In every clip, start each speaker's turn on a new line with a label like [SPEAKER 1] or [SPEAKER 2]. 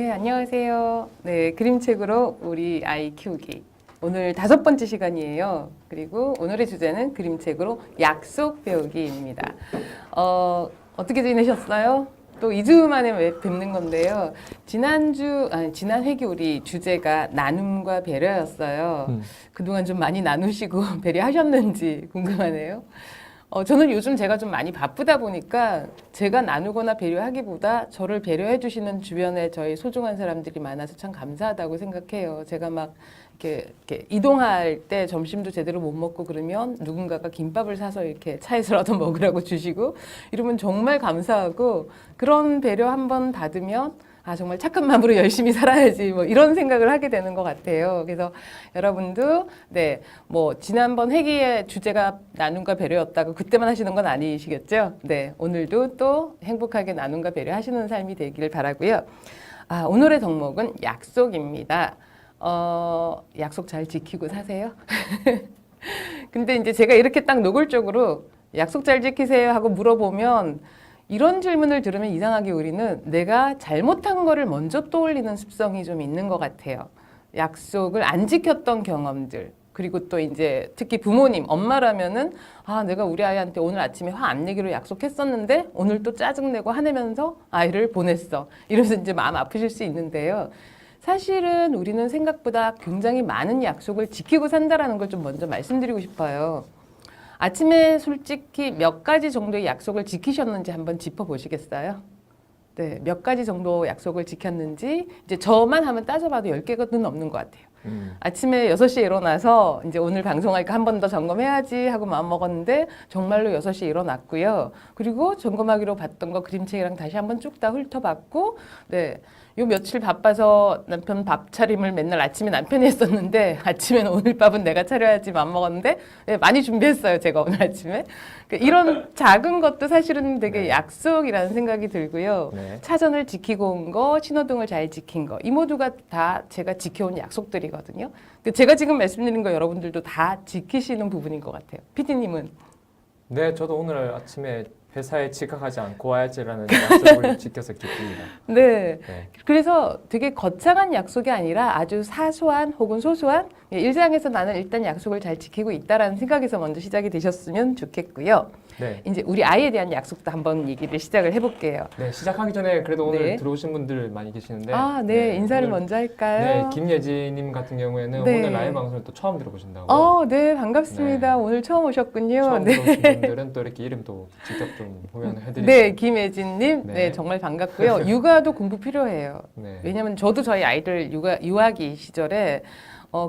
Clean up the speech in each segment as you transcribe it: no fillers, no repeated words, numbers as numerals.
[SPEAKER 1] 네, 안녕하세요. 네, 그림책으로 우리 아이 키우기. 오늘 5번째 시간이에요. 그리고 오늘의 주제는 그림책으로 약속 배우기입니다. 어떻게 지내셨어요? 또 2주 만에 뵙는 건데요. 지난 회기 우리 주제가 나눔과 배려였어요. 그동안 좀 많이 나누시고 배려하셨는지 궁금하네요. 저는 요즘 제가 좀 많이 바쁘다 보니까 제가 나누거나 배려하기보다 저를 배려해 주시는 주변에 저희 소중한 사람들이 많아서 참 감사하다고 생각해요. 제가 막 이렇게 이동할 때 점심도 제대로 못 먹고 그러면 누군가가 김밥을 사서 이렇게 차에서라도 먹으라고 주시고 이러면 정말 감사하고 그런 배려 한번 받으면 정말 착한 마음으로 열심히 살아야지 뭐 이런 생각을 하게 되는 것 같아요. 그래서 여러분도 지난번 회기의 주제가 나눔과 배려였다고 그때만 하시는 건 아니시겠죠? 네, 오늘도 또 행복하게 나눔과 배려하시는 삶이 되기를 바라고요. 오늘의 덕목은 약속입니다. 약속 잘 지키고 사세요? 근데 이제 제가 이렇게 딱 노골적으로 약속 잘 지키세요 하고 물어보면 이런 질문을 들으면 이상하게 우리는 내가 잘못한 거를 먼저 떠올리는 습성이 좀 있는 것 같아요. 약속을 안 지켰던 경험들. 그리고 또 이제 특히 부모님, 엄마라면은 내가 우리 아이한테 오늘 아침에 화 안 내기로 약속했었는데 오늘 또 짜증내고 화내면서 아이를 보냈어. 이러면서 이제 마음 아프실 수 있는데요. 사실은 우리는 생각보다 굉장히 많은 약속을 지키고 산다라는 걸 좀 먼저 말씀드리고 싶어요. 아침에 솔직히 몇 가지 정도의 약속을 지키셨는지 한번 짚어보시겠어요? 네, 몇 가지 정도 약속을 지켰는지 이제 저만 하면 따져봐도 10개는 넘는 것 같아요. 아침에 6시에 일어나서 이제 오늘 방송하니까 한 번 더 점검해야지 하고 마음먹었는데 정말로 6시에 일어났고요. 그리고 점검하기로 봤던 거 그림책이랑 다시 한번 쭉 다 훑어봤고 네. 요 며칠 바빠서 남편 밥 차림을 맨날 아침에 남편이 했었는데 아침에는 오늘 밥은 내가 차려야지 마음먹었는데 네, 많이 준비했어요. 제가 오늘 아침에. 이런 작은 것도 사실은 되게 약속이라는 생각이 들고요. 차선을 지키고 온 거, 신호등을 잘 지킨 거 이 모두가 다 제가 지켜온 약속들이거든요. 제가 지금 말씀드린 거 여러분들도 다 지키시는 부분인 것 같아요. PD님은?
[SPEAKER 2] 네, 저도 오늘 아침에 회사에 지각하지 않고 와야지라는 약속을 지켜서 기쁩니다.
[SPEAKER 1] 네. 그래서 되게 거창한 약속이 아니라 아주 사소한 혹은 소소한 일상에서 나는 일단 약속을 잘 지키고 있다라는 생각에서 먼저 시작이 되셨으면 좋겠고요.
[SPEAKER 2] 네.
[SPEAKER 1] 이제 우리 아이에 대한 약속도 한번 얘기를 시작을 해볼게요.
[SPEAKER 2] 네, 시작하기 전에 그래도 오늘 들어오신 분들 많이 계시는데
[SPEAKER 1] 네, 인사를 먼저 할까요?
[SPEAKER 2] 네, 김예지님 같은 경우에는 오늘 라이브 방송을 또 처음 들어보신다고.
[SPEAKER 1] 네, 반갑습니다. 오늘 처음 오셨군요.
[SPEAKER 2] 처음 들어오신 분들은 또 이렇게 이름도 직접 좀 호명해드리고.
[SPEAKER 1] 네, 김예진님, 네, 정말 반갑고요. 육아도 공부 필요해요.
[SPEAKER 2] 네.
[SPEAKER 1] 왜냐하면 저도 저희 아이들 유아기 시절에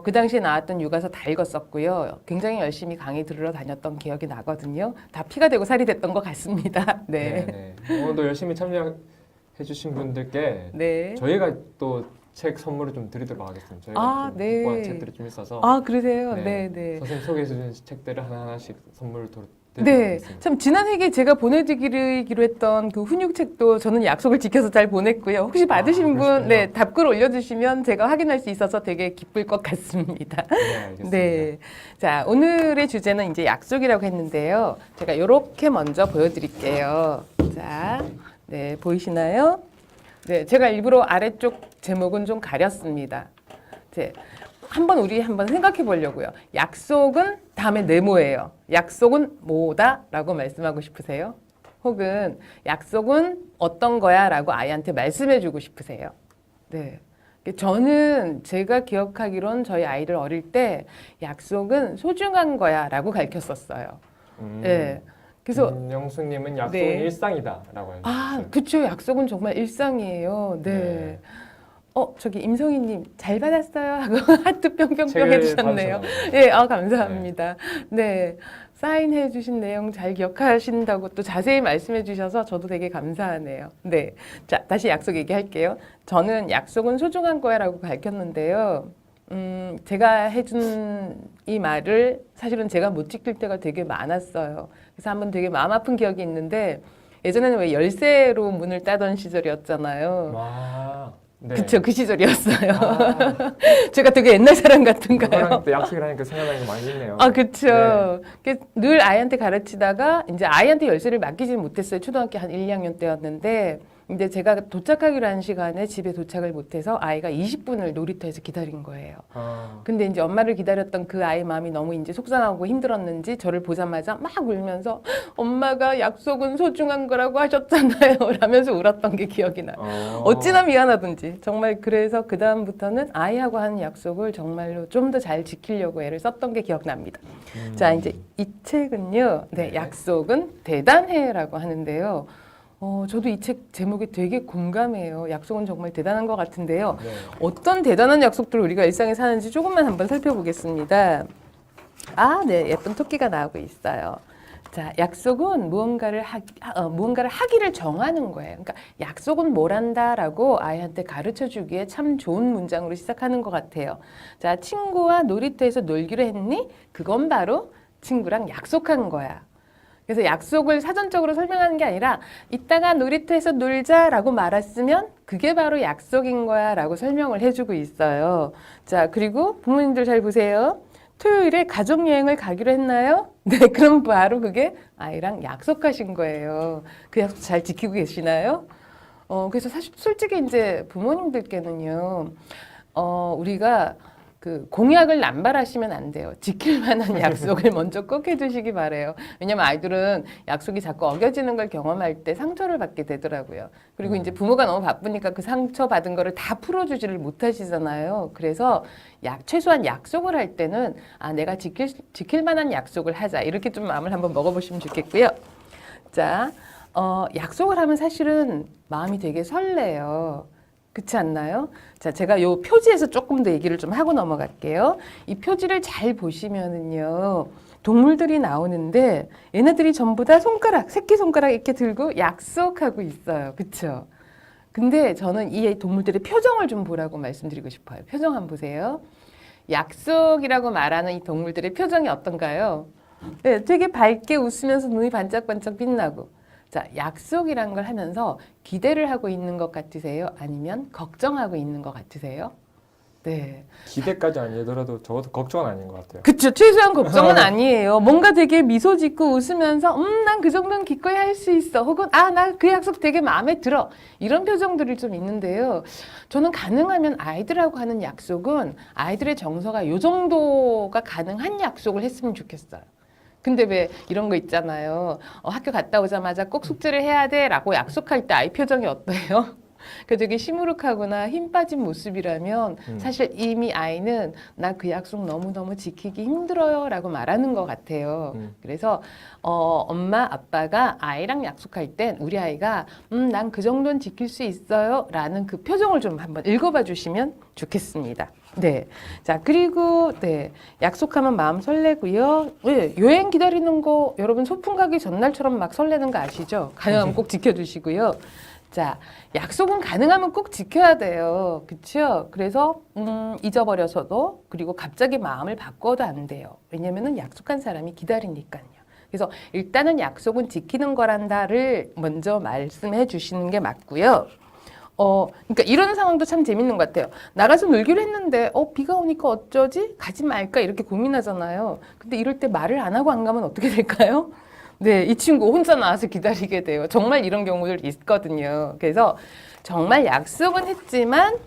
[SPEAKER 1] 그 당시에 나왔던 육아서 다 읽었었고요. 굉장히 열심히 강의 들으러 다녔던 기억이 나거든요. 다 피가 되고 살이 됐던 것 같습니다. 네.
[SPEAKER 2] 오늘도 열심히 참여해주신 분들께 저희가 또 책 선물을 좀 드리도록 하겠습니다. 저희가 좀 확보한 책들이 좀 있어서.
[SPEAKER 1] 그러세요? 네.
[SPEAKER 2] 선생님 소개해주신 책들을 하나하나씩 선물을
[SPEAKER 1] 네, 참 지난 회기에 제가 보내드리기로 했던 그 훈육책도 저는 약속을 지켜서 잘 보냈고요. 혹시 받으신 분, 답글 올려주시면 제가 확인할 수 있어서 되게 기쁠 것 같습니다.
[SPEAKER 2] 네, 알겠습니다.
[SPEAKER 1] 네, 자 오늘의 주제는 이제 약속이라고 했는데요. 제가 이렇게 먼저 보여드릴게요. 자, 네 보이시나요? 네, 제가 일부러 아래쪽 제목은 좀 가렸습니다. 우리 한번 생각해 보려고요. 약속은 다음에 네모예요. 약속은 뭐다? 라고 말씀하고 싶으세요? 혹은 약속은 어떤 거야? 라고 아이한테 말씀해 주고 싶으세요? 네. 저는 제가 기억하기론 저희 아이를 어릴 때 약속은 소중한 거야 라고 가르쳤었어요. 네. 그래서
[SPEAKER 2] 김영수님은 약속은 일상이다라고 하셨어요.
[SPEAKER 1] 그쵸. 약속은 정말 일상이에요. 네. 저기 임성희님 잘 받았어요 하고 하트 뿅뿅뿅 해주셨네요. 감사합니다. 네, 사인해 주신 내용 잘 기억하신다고 또 자세히 말씀해 주셔서 저도 되게 감사하네요. 네, 자 다시 약속 얘기할게요. 저는 약속은 소중한 거야라고 밝혔는데요. 제가 해준 이 말을 사실은 제가 못 지킬 때가 되게 많았어요. 그래서 한번 되게 마음 아픈 기억이 있는데 예전에는 왜 열쇠로 문을 따던 시절이었잖아요.
[SPEAKER 2] 네.
[SPEAKER 1] 그쵸, 그 시절이었어요. 제가 되게 옛날 사람 같은가요?
[SPEAKER 2] 또 약속이라니까 생각나는 게 많이 있네요.
[SPEAKER 1] 그쵸. 늘 아이한테 가르치다가 이제 아이한테 열쇠를 맡기지는 못했어요. 초등학교 한 1, 2학년 때였는데 이제 제가 도착하기로 한 시간에 집에 도착을 못해서 아이가 20분을 놀이터에서 기다린 거예요. 근데 이제 엄마를 기다렸던 그 아이 마음이 너무 이제 속상하고 힘들었는지 저를 보자마자 막 울면서 엄마가 약속은 소중한 거라고 하셨잖아요. 라면서 울었던 게 기억이 나요. 어찌나 미안하든지. 정말 그래서 그 다음부터는 아이하고 하는 약속을 정말로 좀 더 잘 지키려고 애를 썼던 게 기억납니다. 자, 이제 이 책은요. 네, 약속은 대단해라고 하는데요. 저도 이 책 제목에 되게 공감해요. 약속은 정말 대단한 것 같은데요.
[SPEAKER 2] 네.
[SPEAKER 1] 어떤 대단한 약속들을 우리가 일상에 사는지 조금만 한번 살펴보겠습니다. 아, 네. 예쁜 토끼가 나오고 있어요. 자, 약속은 무언가를 하기를 정하는 거예요. 그러니까 약속은 뭘 한다라고 아이한테 가르쳐 주기에 참 좋은 문장으로 시작하는 것 같아요. 자, 친구와 놀이터에서 놀기로 했니? 그건 바로 친구랑 약속한 거야. 그래서 약속을 사전적으로 설명하는 게 아니라 이따가 놀이터에서 놀자라고 말했으면 그게 바로 약속인 거야 라고 설명을 해주고 있어요. 자, 그리고 부모님들 잘 보세요. 토요일에 가족여행을 가기로 했나요? 네, 그럼 바로 그게 아이랑 약속하신 거예요. 그 약속 잘 지키고 계시나요? 그래서 사실 솔직히 이제 부모님들께는요, 우리가 그 공약을 남발하시면 안 돼요. 지킬 만한 약속을 먼저 꼭 해주시기 바래요. 왜냐면 아이들은 약속이 자꾸 어겨지는 걸 경험할 때 상처를 받게 되더라고요. 그리고 이제 부모가 너무 바쁘니까 그 상처 받은 거를 다 풀어주지를 못하시잖아요. 그래서 최소한 약속을 할 때는 내가 지킬 만한 약속을 하자. 이렇게 좀 마음을 한번 먹어보시면 좋겠고요. 자, 약속을 하면 사실은 마음이 되게 설레요. 그렇지 않나요? 자, 제가 요 표지에서 조금 더 얘기를 좀 하고 넘어갈게요. 이 표지를 잘 보시면은요, 동물들이 나오는데 얘네들이 전부 다 새끼손가락 이렇게 들고 약속하고 있어요. 그쵸? 근데 저는 이 동물들의 표정을 좀 보라고 말씀드리고 싶어요. 표정 한번 보세요. 약속이라고 말하는 이 동물들의 표정이 어떤가요? 네, 되게 밝게 웃으면서 눈이 반짝반짝 빛나고. 자, 약속이란 걸 하면서 기대를 하고 있는 것 같으세요? 아니면 걱정하고 있는 것 같으세요? 네.
[SPEAKER 2] 기대까지 아니더라도 적어도 걱정은 아닌 것 같아요.
[SPEAKER 1] 그쵸. 최소한 걱정은 아니에요. 뭔가 되게 미소 짓고 웃으면서 난 그 정도는 기꺼이 할 수 있어. 혹은 나 그 약속 되게 마음에 들어. 이런 표정들이 좀 있는데요. 저는 가능하면 아이들하고 하는 약속은 아이들의 정서가 요 정도가 가능한 약속을 했으면 좋겠어요. 근데 왜 이런 거 있잖아요. 학교 갔다 오자마자 꼭 숙제를 해야 돼 라고 약속할 때 아이 표정이 어때요? 그 되게 시무룩하거나 힘 빠진 모습이라면 사실 이미 아이는 나 그 약속 너무너무 지키기 힘들어요 라고 말하는 것 같아요. 그래서 엄마 아빠가 아이랑 약속할 땐 우리 아이가 난 그 정도는 지킬 수 있어요 라는 그 표정을 좀 한번 읽어봐 주시면 좋겠습니다. 네. 자, 그리고, 네. 약속하면 마음 설레고요. 네, 여행 기다리는 거, 여러분 소풍 가기 전날처럼 막 설레는 거 아시죠? 가능하면 꼭 지켜주시고요. 자, 약속은 가능하면 꼭 지켜야 돼요. 그쵸? 그래서, 잊어버려서도, 그리고 갑자기 마음을 바꿔도 안 돼요. 왜냐면은 약속한 사람이 기다리니까요. 그래서 일단은 약속은 지키는 거란다를 먼저 말씀해 주시는 게 맞고요. 그러니까 이런 상황도 참 재밌는 것 같아요. 나가서 놀기로 했는데, 비가 오니까 어쩌지? 가지 말까? 이렇게 고민하잖아요. 근데 이럴 때 말을 안 하고 안 가면 어떻게 될까요? 네, 이 친구 혼자 나와서 기다리게 돼요. 정말 이런 경우들 있거든요. 그래서 정말 약속은 했지만,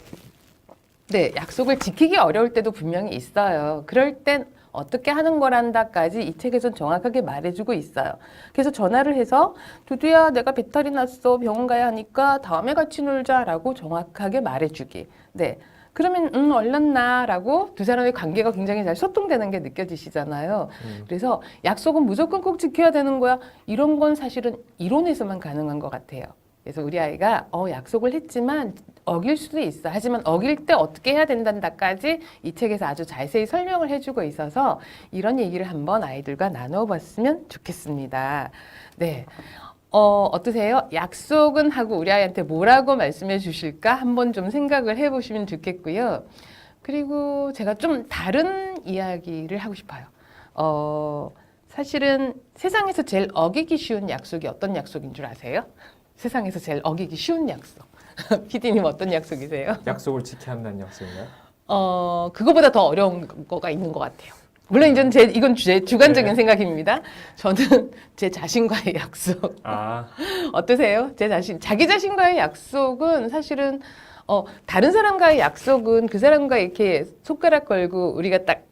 [SPEAKER 1] 네, 약속을 지키기 어려울 때도 분명히 있어요. 그럴 땐 어떻게 하는 거란다까지 이 책에서는 정확하게 말해주고 있어요. 그래서 전화를 해서 두두야 내가 배탈이 났어 병원 가야 하니까 다음에 같이 놀자라고 정확하게 말해주기. 네, 그러면 얼른 나라고 두 사람의 관계가 굉장히 잘 소통되는 게 느껴지시잖아요. 그래서 약속은 무조건 꼭 지켜야 되는 거야. 이런 건 사실은 이론에서만 가능한 것 같아요. 그래서 우리 아이가 약속을 했지만 어길 수도 있어. 하지만 어길 때 어떻게 해야 된단다까지 이 책에서 아주 자세히 설명을 해주고 있어서 이런 얘기를 한번 아이들과 나눠봤으면 좋겠습니다. 네, 어떠세요? 약속은 하고 우리 아이한테 뭐라고 말씀해 주실까? 한번 좀 생각을 해보시면 좋겠고요. 그리고 제가 좀 다른 이야기를 하고 싶어요. 사실은 세상에서 제일 어기기 쉬운 약속이 어떤 약속인 줄 아세요? 세상에서 제일 어기기 쉬운 약속. PD님 어떤 약속이세요?
[SPEAKER 2] 약속을 지켜야 한다는 약속인가요?
[SPEAKER 1] 그거보다 더 어려운 거가 있는 것 같아요. 물론 이건 이건 제 주관적인 생각입니다. 저는 제 자신과의 약속. 어떠세요? 자기 자신과의 약속은 사실은 다른 사람과의 약속은 그 사람과 이렇게 손가락 걸고 우리가 딱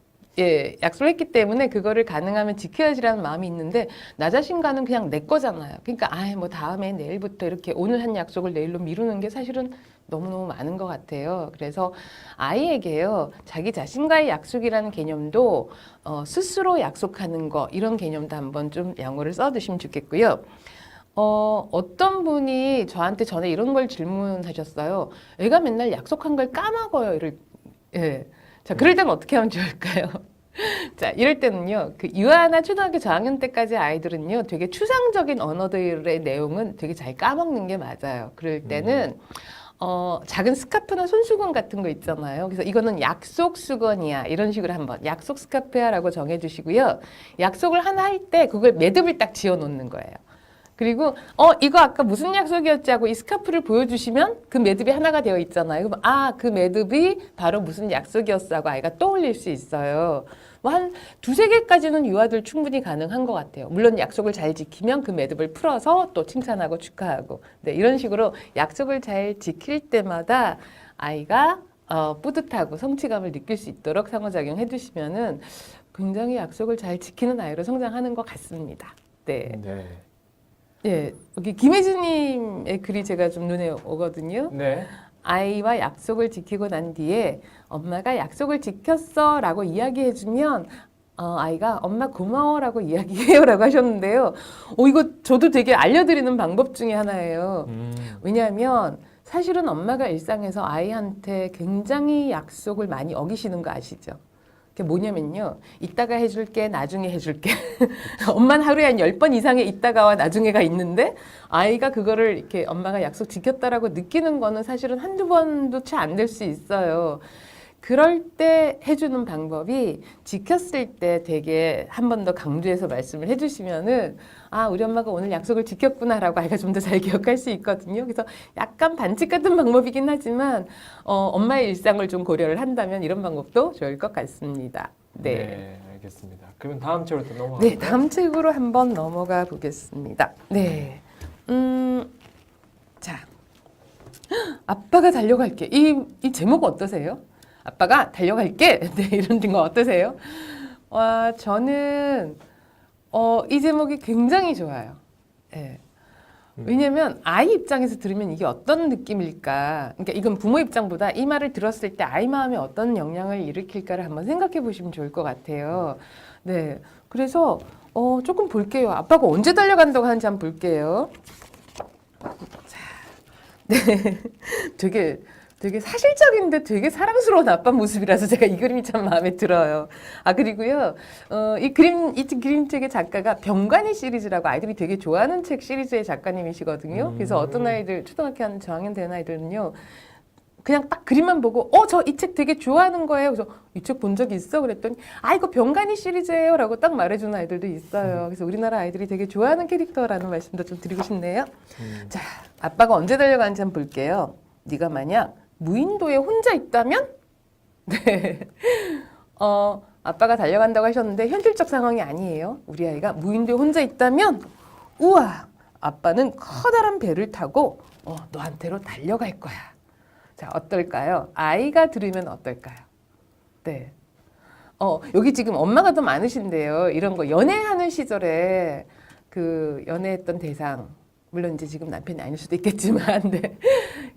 [SPEAKER 1] 약속을 했기 때문에 그거를 가능하면 지켜야지라는 마음이 있는데 나 자신과는 그냥 내 거잖아요. 그러니까 뭐 다음에 내일부터 이렇게 오늘 한 약속을 내일로 미루는 게 사실은 너무너무 많은 것 같아요. 그래서 아이에게요, 자기 자신과의 약속이라는 개념도 스스로 약속하는 거 이런 개념도 한번 좀 양호를 써두시면 좋겠고요. 어떤 분이 저한테 전에 이런 걸 질문하셨어요. 애가 맨날 약속한 걸 까먹어요. 자, 그럴 때는 어떻게 하면 좋을까요? 자, 이럴 때는요, 그 유아나 초등학교 저학년 때까지 아이들은요, 되게 추상적인 언어들의 내용은 되게 잘 까먹는 게 맞아요. 그럴 때는, 작은 스카프나 손수건 같은 거 있잖아요. 그래서 이거는 약속 수건이야. 이런 식으로 한번 약속 스카프야라고 정해주시고요. 약속을 하나 할 때 그걸 매듭을 딱 지어 놓는 거예요. 그리고 이거 아까 무슨 약속이었지 하고 이 스카프를 보여주시면 그 매듭이 하나가 되어 있잖아요. 그럼 그 매듭이 바로 무슨 약속이었어 하고 아이가 떠올릴 수 있어요. 뭐 한 두세 개까지는 유아들 충분히 가능한 것 같아요. 물론 약속을 잘 지키면 그 매듭을 풀어서 또 칭찬하고 축하하고. 네, 이런 식으로 약속을 잘 지킬 때마다 아이가 뿌듯하고 성취감을 느낄 수 있도록 상호작용해 주시면은 굉장히 약속을 잘 지키는 아이로 성장하는 것 같습니다. 네. 예, 여기 김혜주님의 글이 제가 좀 눈에 오거든요.
[SPEAKER 2] 네.
[SPEAKER 1] 아이와 약속을 지키고 난 뒤에 엄마가 약속을 지켰어라고 이야기해주면 아이가 엄마 고마워라고 이야기해요라고 하셨는데요. 이거 저도 되게 알려드리는 방법 중에 하나예요. 왜냐하면 사실은 엄마가 일상에서 아이한테 굉장히 약속을 많이 어기시는 거 아시죠? 그게 뭐냐면요. 이따가 해줄게, 나중에 해줄게. 엄마는 하루에 한 10번 이상의 이따가와 나중에가 있는데 아이가 그거를 이렇게 엄마가 약속 지켰다라고 느끼는 거는 사실은 한두 번도 채 안 될 수 있어요. 그럴 때 해주는 방법이 지켰을 때 되게 한 번 더 강조해서 말씀을 해주시면은 우리 엄마가 오늘 약속을 지켰구나라고 아이가 좀 더 잘 기억할 수 있거든요. 그래서 약간 반칙 같은 방법이긴 하지만 엄마의 일상을 좀 고려를 한다면 이런 방법도 좋을 것 같습니다.
[SPEAKER 2] 네, 알겠습니다. 그러면 다음 책으로 또 넘어갈까요?
[SPEAKER 1] 네, 다음 책으로 한번 넘어가 보겠습니다. 네, 자, 아빠가 달려갈게. 이 제목 어떠세요? 아빠가 달려갈게. 네, 이런 거 어떠세요? 저는 이 제목이 굉장히 좋아요. 네. 왜냐면 아이 입장에서 들으면 이게 어떤 느낌일까? 그러니까 이건 부모 입장보다 이 말을 들었을 때 아이 마음에 어떤 영향을 일으킬까를 한번 생각해 보시면 좋을 것 같아요. 네, 그래서 조금 볼게요. 아빠가 언제 달려간다고 하는지 한번 볼게요. 자, 네, 되게 사실적인데 되게 사랑스러운 아빠 모습이라서 제가 이 그림이 참 마음에 들어요. 그리고요, 이 그림책의 작가가 병관이 시리즈라고 아이들이 되게 좋아하는 책 시리즈의 작가님이시거든요. 그래서 어떤 아이들, 초등학교 한 저학년 되는 아이들은요, 그냥 딱 그림만 보고, 저 이 책 되게 좋아하는 거예요. 그래서 이 책 본 적 있어? 그랬더니, 이거 병관이 시리즈예요. 라고 딱 말해주는 아이들도 있어요. 그래서 우리나라 아이들이 되게 좋아하는 캐릭터라는 말씀도 좀 드리고 싶네요. 자, 아빠가 언제 달려가는지 한번 볼게요. 네가 만약 무인도에 혼자 있다면? 네. 아빠가 달려간다고 하셨는데 현실적 상황이 아니에요. 우리 아이가 무인도에 혼자 있다면 우와, 아빠는 커다란 배를 타고 너한테로 달려갈 거야. 자, 어떨까요? 아이가 들으면 어떨까요? 네. 여기 지금 엄마가 더 많으신데요. 이런 거 연애하는 시절에 그 연애했던 대상, 물론 이제 지금 남편이 아닐 수도 있겠지만, 네.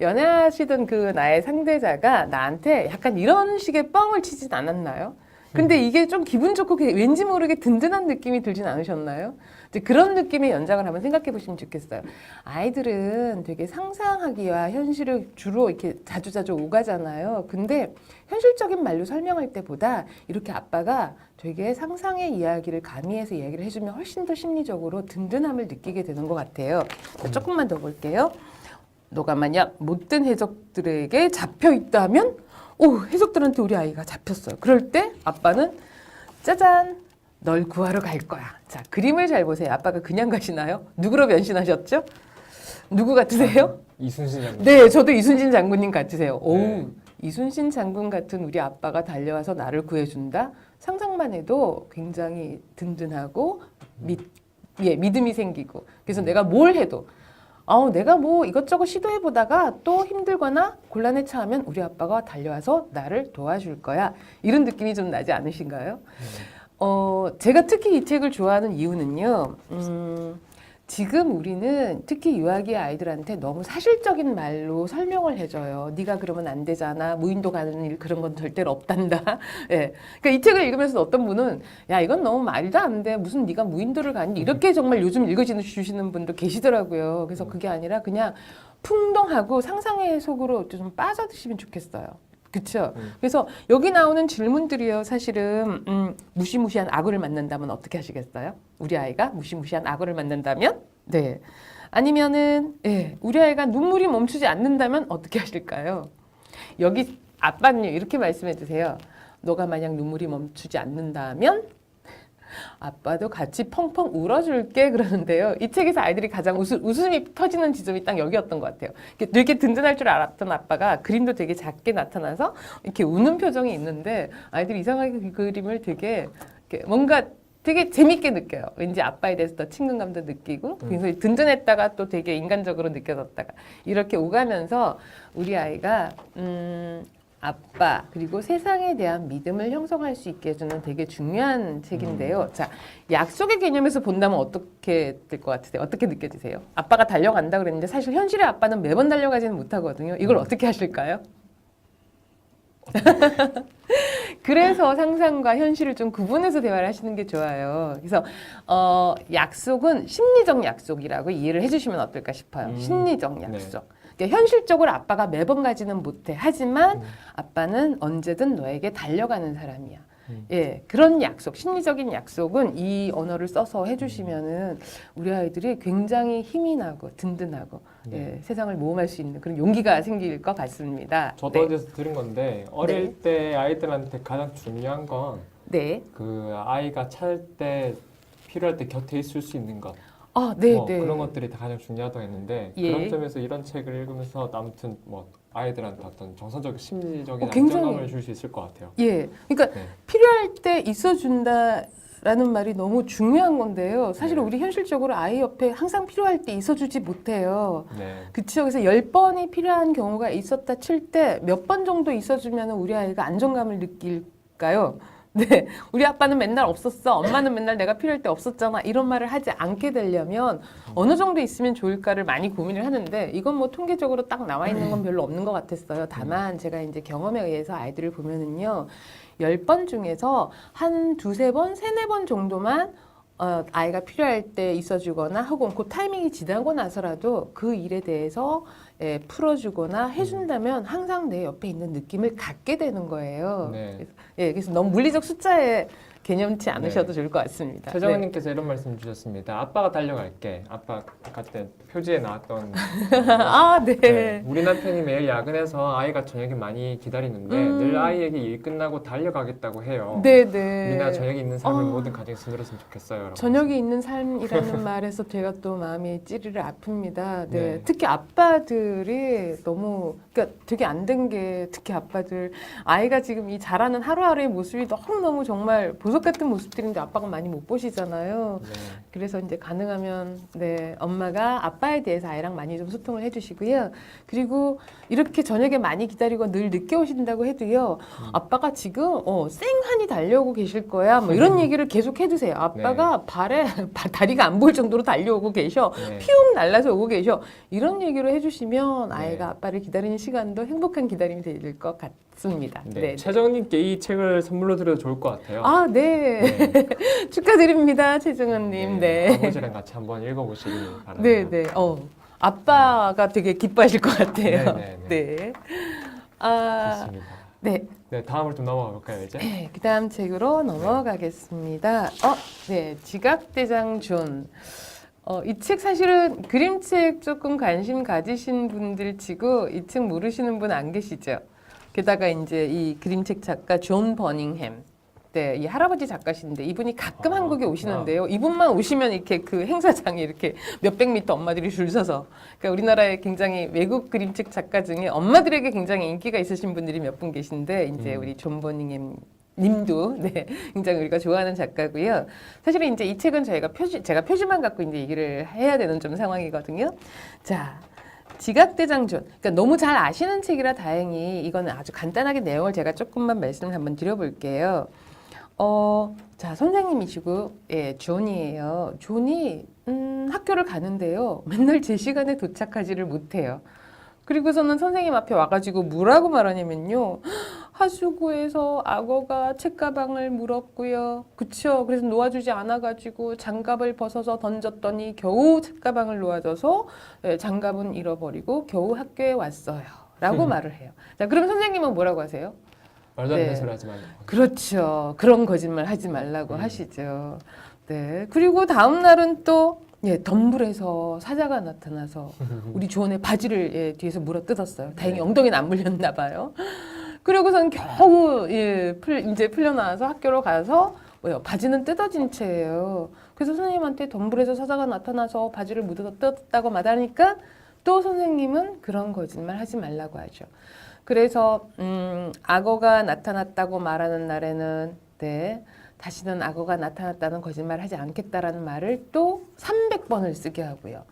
[SPEAKER 1] 연애하시던 그 나의 상대자가 나한테 약간 이런 식의 뻥을 치진 않았나요? 근데 이게 좀 기분 좋고 왠지 모르게 든든한 느낌이 들진 않으셨나요? 이제 그런 느낌의 연장을 한번 생각해 보시면 좋겠어요. 아이들은 되게 상상하기와 현실을 주로 이렇게 자주자주 오가잖아요. 근데 현실적인 말로 설명할 때보다 이렇게 아빠가 되게 상상의 이야기를 가미해서 이야기를 해주면 훨씬 더 심리적으로 든든함을 느끼게 되는 것 같아요. 자, 조금만 더 볼게요. 너가 만약 못된 해적들에게 잡혀 있다면 해적들한테 우리 아이가 잡혔어요. 그럴 때 아빠는 짜잔, 널 구하러 갈 거야. 자, 그림을 잘 보세요. 아빠가 그냥 가시나요? 누구로 변신하셨죠? 누구 같으세요?
[SPEAKER 2] 이순신 장군.
[SPEAKER 1] 네, 저도 이순신 장군님 같으세요.
[SPEAKER 2] 네.
[SPEAKER 1] 이순신 장군 같은 우리 아빠가 달려와서 나를 구해준다? 상상만 해도 굉장히 든든하고 믿음이 생기고 그래서 내가 뭘 해도 내가 뭐 이것저것 시도해보다가 또 힘들거나 곤란에 처하면 우리 아빠가 달려와서 나를 도와줄 거야. 이런 느낌이 좀 나지 않으신가요? 제가 특히 이 책을 좋아하는 이유는요. 지금 우리는 특히 유아기 아이들한테 너무 사실적인 말로 설명을 해줘요. 네가 그러면 안 되잖아. 무인도 가는 일 그런 건 절대로 없단다. 예. 그러니까 이 책을 읽으면서 어떤 분은 야 이건 너무 말도 안 돼. 무슨 네가 무인도를 가니? 이렇게 정말 요즘 읽어주시는 분도 계시더라고요. 그래서 그게 아니라 그냥 풍덩하고 상상의 속으로 좀 빠져드시면 좋겠어요. 그렇죠. 그래서 여기 나오는 질문들이요. 사실은 무시무시한 악어를 만난다면 어떻게 하시겠어요? 우리 아이가 무시무시한 악어를 만난다면? 네. 아니면은 우리 아이가 눈물이 멈추지 않는다면 어떻게 하실까요? 여기 아빠는요. 이렇게 말씀해 주세요. 너가 만약 눈물이 멈추지 않는다면 아빠도 같이 펑펑 울어줄게 그러는데요. 이 책에서 아이들이 가장 웃음이 터지는 지점이 딱 여기였던 것 같아요. 이렇게 든든할 줄 알았던 아빠가 그림도 되게 작게 나타나서 이렇게 우는 표정이 있는데 아이들이 이상하게 그 그림을 되게 뭔가 되게 재밌게 느껴요. 왠지 아빠에 대해서 더 친근감도 느끼고 그래서 든든했다가 또 되게 인간적으로 느껴졌다가 이렇게 오가면서 우리 아이가 아빠 그리고 세상에 대한 믿음을 형성할 수 있게 해주는 되게 중요한 책인데요. 자, 약속의 개념에서 본다면 어떻게 될 것 같으세요? 어떻게 느껴지세요? 아빠가 달려간다 그랬는데 사실 현실의 아빠는 매번 달려가지는 못하거든요. 이걸 어떻게 하실까요? 그래서 상상과 현실을 좀 구분해서 대화를 하시는 게 좋아요. 그래서 약속은 심리적 약속이라고 이해를 해주시면 어떨까 싶어요. 심리적 약속. 네. 그러니까 현실적으로 아빠가 매번 가지는 못해. 하지만 아빠는 언제든 너에게 달려가는 사람이야. 예, 그런 약속, 심리적인 약속은 이 언어를 써서 해주시면은 우리 아이들이 굉장히 힘이 나고 든든하고 예, 세상을 모험할 수 있는 그런 용기가 생길 것 같습니다.
[SPEAKER 2] 저도 어디서 들은 건데 어릴 때 아이들한테 가장 중요한 건 그 아이가 찾을 때 필요할 때 곁에 있을 수 있는 것. 그런 것들이 다 가장 중요하다고 했는데 그런 점에서 이런 책을 읽으면서 아무튼 아이들한테 어떤 정서적, 심리적인 안정감을 줄 수 있을 것 같아요.
[SPEAKER 1] 예, 그러니까 필요할 때 있어준다라는 말이 너무 중요한 건데요. 사실 우리 현실적으로 아이 옆에 항상 필요할 때 있어주지 못해요. 그렇죠. 그래서 10번이 필요한 경우가 있었다 칠 때 몇 번 정도 있어주면 우리 아이가 안정감을 느낄까요? 네, 우리 아빠는 맨날 없었어. 엄마는 맨날 내가 필요할 때 없었잖아. 이런 말을 하지 않게 되려면 어느 정도 있으면 좋을까를 많이 고민을 하는데 이건 뭐 통계적으로 딱 나와 있는 건 별로 없는 것 같았어요. 다만 제가 이제 경험에 의해서 아이들을 보면은요, 10번 중에서 한 두세 번, 세네 번 정도만 아이가 필요할 때 있어주거나 혹은 그 타이밍이 지나고 나서라도 그 일에 대해서 풀어주거나 해준다면 항상 내 옆에 있는 느낌을 갖게 되는 거예요. 그래서 너무 물리적 숫자에 개념치 않으셔도 좋을 것 같습니다.
[SPEAKER 2] 최정은님께서 이런 말씀 주셨습니다. 아빠가 달려갈게. 아빠 그때 표지에 나왔던 우리 남편이 매일 야근해서 아이가 저녁에 많이 기다리는데 늘 아이에게 일 끝나고 달려가겠다고 해요. 우리나 저녁에 있는 삶을 모든 가정에 스며들었으면 좋겠어요.
[SPEAKER 1] 저녁에 있는 삶이라는 말에서 제가 또 마음이 찌르르 아픕니다. 특히 아빠들이 너무 그러니까 되게 안 된 게 특히 아빠들 아이가 지금 이 자라는 하루하루의 모습이 너무너무 정말 보석 같은 모습들인데 아빠가 많이 못 보시잖아요. 그래서 이제 가능하면 엄마가 아빠에 대해서 아이랑 많이 좀 소통을 해주시고요. 그리고 이렇게 저녁에 많이 기다리고 늘 늦게 오신다고 해도요. 아빠가 지금 쌩하니 달려오고 계실 거야. 뭐 이런 얘기를 계속 해주세요. 아빠가 발에 다리가 안 보일 정도로 달려오고 계셔. 피웅 날라서 오고 계셔. 이런 얘기를 해주시면 아이가 아빠를 기다리는 시간도 행복한 기다림이 될 것 같습니다.
[SPEAKER 2] 최정은님께 이 책을 선물로 드려도 좋을 것 같아요.
[SPEAKER 1] 축하드립니다, 최정은님.
[SPEAKER 2] 아버지랑 같이 한번 읽어보시길 바랍니다.
[SPEAKER 1] 아빠가 되게 기뻐하실 것 같아요.
[SPEAKER 2] 좋습니다. 다음으로 좀 넘어가 볼까요, 이제?
[SPEAKER 1] 그 다음 책으로 넘어가겠습니다. 지각대장 존. 이 책 사실은 그림책 조금 관심 가지신 분들 치고 이 책 모르시는 분 안 계시죠? 게다가 이제 이 그림책 작가 존 버닝햄. 이 할아버지 작가신데 이분이 가끔 한국에 오시는데요. 이분만 오시면 이렇게 그 행사장에 이렇게 몇백 미터 엄마들이 줄 서서 그러니까 우리나라의 굉장히 외국 그림책 작가 중에 엄마들에게 굉장히 인기가 있으신 분들이 몇 분 계신데 이제 우리 존 버닝햄 님도 네, 굉장히 우리가 좋아하는 작가고요. 사실은 이제 이 책은 제가 표지만 갖고 이제 얘기를 해야 되는 좀 상황이거든요. 자, 지각대장존. 그러니까 너무 잘 아시는 책이라 다행히 이거는 아주 간단하게 내용을 제가 조금만 말씀을 한번 드려볼게요. 자, 선생님이시고, 예, 존이에요. 존이, 학교를 가는데요. 맨날 제 시간에 도착하지를 못해요. 그리고서는 선생님 앞에 와가지고 뭐라고 말하냐면요. 하수구에서 악어가 책가방을 물었고요. 그쵸? 그래서 놓아주지 않아가지고 장갑을 벗어서 던졌더니 겨우 책가방을 놓아줘서 예, 장갑은 잃어버리고 겨우 학교에 왔어요. 라고 말을 해요. 자, 그럼 선생님은 뭐라고 하세요?
[SPEAKER 2] 말도 안 되는 소리 하지 말라고.
[SPEAKER 1] 그렇죠. 그런 거짓말 하지 말라고 하시죠. 네. 그리고 다음 날은 또 예, 덤불에서 사자가 나타나서 우리 조원의 바지를 예, 뒤에서 물어 뜯었어요. 다행히 엉덩이는 안 물렸나 봐요. 그리고선 겨우 예, 이제 풀려나와서 학교로 가서 뭐요? 바지는 뜯어진 채예요. 그래서 선생님한테 덤불에서 사자가 나타나서 바지를 뜯었다고 말하니까 또 선생님은 그런 거짓말 하지 말라고 하죠. 그래서 악어가 나타났다고 말하는 날에는 네, 다시는 악어가 나타났다는 거짓말 하지 않겠다라는 말을 또 300번을 쓰게 하고요.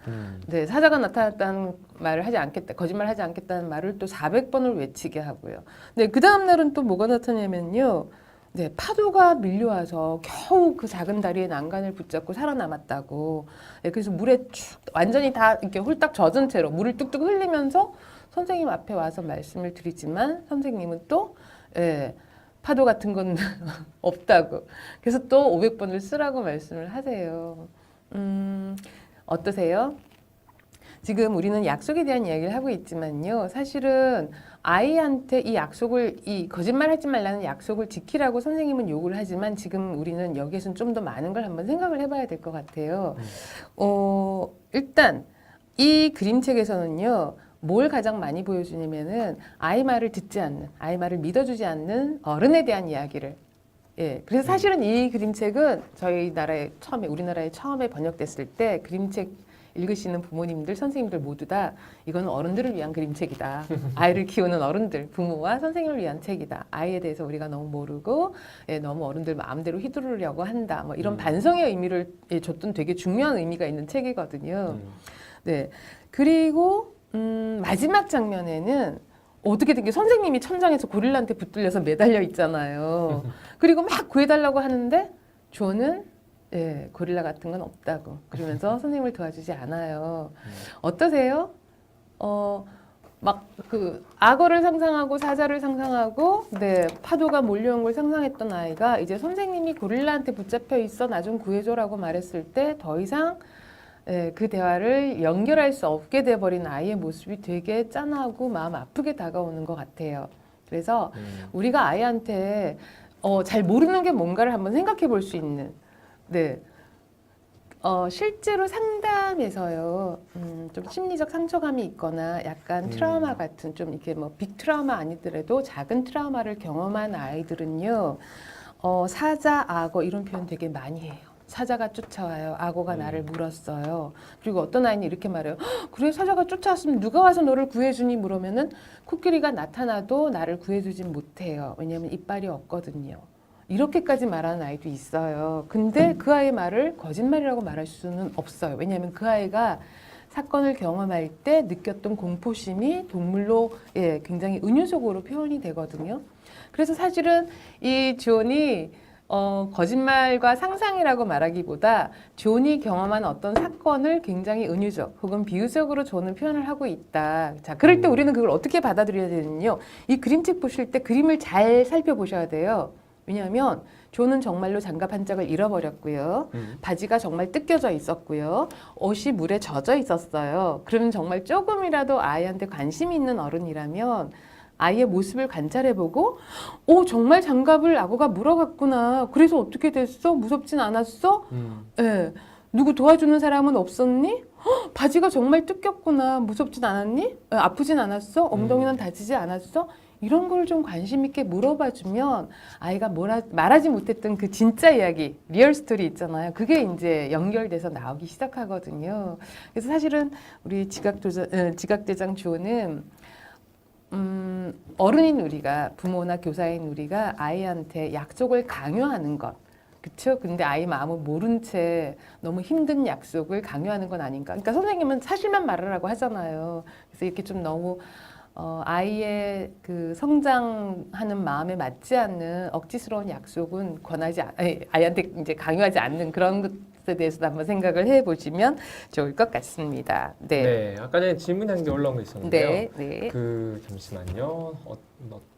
[SPEAKER 1] 네, 사자가 나타났다는 말을 하지 않겠다, 거짓말 하지 않겠다는 말을 또 400번을 외치게 하고요. 네, 그 다음 날은 또 뭐가 나타나냐면요. 네, 파도가 밀려와서 겨우 그 작은 다리에 난간을 붙잡고 살아남았다고. 네, 그래서 물에 완전히 다 이렇게 홀딱 젖은 채로 물을 뚝뚝 흘리면서 선생님 앞에 와서 말씀을 드리지만 선생님은 또 예, 파도 같은 건 없다고. 그래서 또 500번을 쓰라고 말씀을 하세요. 어떠세요? 지금 우리는 약속에 대한 이야기를 하고 있지만요. 사실은 아이한테 이 거짓말하지 말라는 약속을 지키라고 선생님은 요구를 하지만 지금 우리는 여기에서는 좀 더 많은 걸 한번 생각을 해봐야 될 것 같아요. 일단 이 그림책에서는요. 뭘 가장 많이 보여주냐면은 아이 말을 듣지 않는, 아이 말을 믿어주지 않는 어른에 대한 이야기를. 예. 그래서 사실은 이 그림책은 우리나라에 처음에 번역됐을 때 그림책 읽으시는 부모님들, 선생님들 모두 다 이건 어른들을 위한 그림책이다. 아이를 키우는 어른들, 부모와 선생님을 위한 책이다. 아이에 대해서 우리가 너무 모르고 예, 너무 어른들 마음대로 휘두르려고 한다. 뭐 이런 반성의 의미를 예, 줬던 되게 중요한 의미가 있는 책이거든요. 네. 그리고 마지막 장면에는 어떻게든 선생님이 천장에서 고릴라한테 붙들려서 매달려 있잖아요. 그리고 막 구해달라고 하는데 존은 예, 고릴라 같은 건 없다고 그러면서 선생님을 도와주지 않아요. 어떠세요? 막 그 악어를 상상하고 사자를 상상하고 네, 파도가 몰려온 걸 상상했던 아이가 이제 선생님이 고릴라한테 붙잡혀 있어 나 좀 구해줘라고 말했을 때 더 이상 예, 그 대화를 연결할 수 없게 돼버린 아이의 모습이 되게 짠하고 마음 아프게 다가오는 것 같아요. 그래서 우리가 아이한테 잘 모르는 게 뭔가를 한번 생각해 볼 수 있는 네. 실제로 상담에서요, 좀 심리적 상처감이 있거나 약간 트라우마 같은 좀 이렇게 뭐 빅 트라우마 아니더라도 작은 트라우마를 경험한 아이들은요, 사자, 악어 이런 표현 되게 많이 해요. 사자가 쫓아와요. 악어가 나를 물었어요. 그리고 어떤 아이는 이렇게 말해요. 그래 사자가 쫓아왔으면 누가 와서 너를 구해주니 물으면은 코끼리가 나타나도 나를 구해주진 못해요. 왜냐하면 이빨이 없거든요. 이렇게까지 말하는 아이도 있어요. 근데 그 아이의 말을 거짓말이라고 말할 수는 없어요. 왜냐하면 그 아이가 사건을 경험할 때 느꼈던 공포심이 동물로 예, 굉장히 은유적으로 표현이 되거든요. 그래서 사실은 이 존이 거짓말과 상상이라고 말하기보다 존이 경험한 어떤 사건을 굉장히 은유적 혹은 비유적으로 존은 표현을 하고 있다. 자, 그럴 때 우리는 그걸 어떻게 받아들여야 되느냐요? 이 그림책 보실 때 그림을 잘 살펴보셔야 돼요. 왜냐하면 존은 정말로 장갑 한 짝을 잃어버렸고요. 바지가 정말 뜯겨져 있었고요. 옷이 물에 젖어 있었어요. 그러면 정말 조금이라도 아이한테 관심이 있는 어른이라면 아이의 모습을 관찰해보고 정말 장갑을 악어가 물어갔구나. 그래서 어떻게 됐어? 무섭진 않았어? 예. 누구 도와주는 사람은 없었니? 바지가 정말 뜯겼구나. 무섭진 않았니? 아프진 않았어? 엉덩이는 다치지 않았어? 이런 걸 좀 관심 있게 물어봐주면 아이가 말하지 못했던 그 진짜 이야기, 리얼 스토리 있잖아요. 그게 이제 연결돼서 나오기 시작하거든요. 그래서 사실은 우리 지각대장 조는 어른인 우리가, 부모나 교사인 우리가 아이한테 약속을 강요하는 것. 그쵸? 근데 아이 마음을 모른 채 너무 힘든 약속을 강요하는 건 아닌가. 그러니까 선생님은 사실만 말하라고 하잖아요. 그래서 이렇게 좀 너무 아이의 그 성장하는 마음에 맞지 않는 억지스러운 약속은 아이한테 이제 강요하지 않는 그런 것에 대해서도 한번 생각을 해보시면 좋을 것 같습니다. 네.
[SPEAKER 2] 네, 아까 전에 질문이 한 개 올라온 거 있었는데요.
[SPEAKER 1] 네, 네.
[SPEAKER 2] 잠시만요.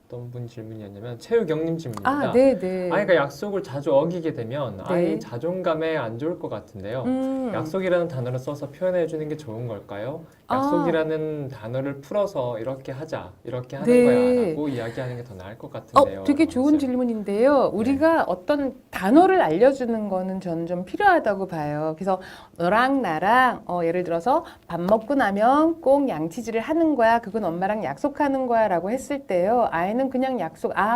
[SPEAKER 2] 어떤 분 질문이었냐면 최유경님 질문입니다.
[SPEAKER 1] 네, 네.
[SPEAKER 2] 아이가 약속을 자주 어기게 되면
[SPEAKER 1] 네.
[SPEAKER 2] 아이 자존감에 안 좋을 것 같은데요. 약속이라는 단어를 써서 표현해 주는 게 좋은 걸까요? 약속이라는 단어를 풀어서 이렇게 하자, 이렇게 하는
[SPEAKER 1] 네.
[SPEAKER 2] 거야 라고 이야기하는 게 더 나을 것 같은데요.
[SPEAKER 1] 되게 좋은 질문인데요. 우리가 어떤 단어를 알려주는 거는 저는 좀 필요하다고 봐요. 그래서 너랑 나랑 예를 들어서 밥 먹고 나면 꼭 양치질을 하는 거야. 그건 엄마랑 약속하는 거야 라고 했을 때요. 아이는 그냥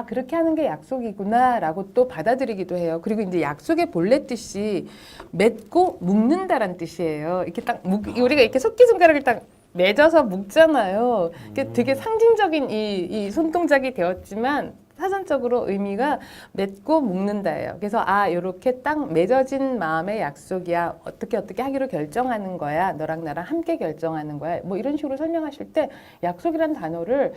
[SPEAKER 1] 그렇게 하는 게 약속이구나 라고 또 받아들이기도 해요. 그리고 이제 약속의 본래 뜻이 맺고 묶는다란 뜻이에요. 이렇게 딱 우리가 이렇게 새끼손가락을 딱 맺어서 묶잖아요. 되게 상징적인 이 손동작이 되었지만 사전적으로 의미가 맺고 묶는다예요. 그래서 이렇게 딱 맺어진 마음의 약속이야. 어떻게 하기로 결정하는 거야. 너랑 나랑 함께 결정하는 거야. 뭐 이런 식으로 설명하실 때 약속이라는 단어를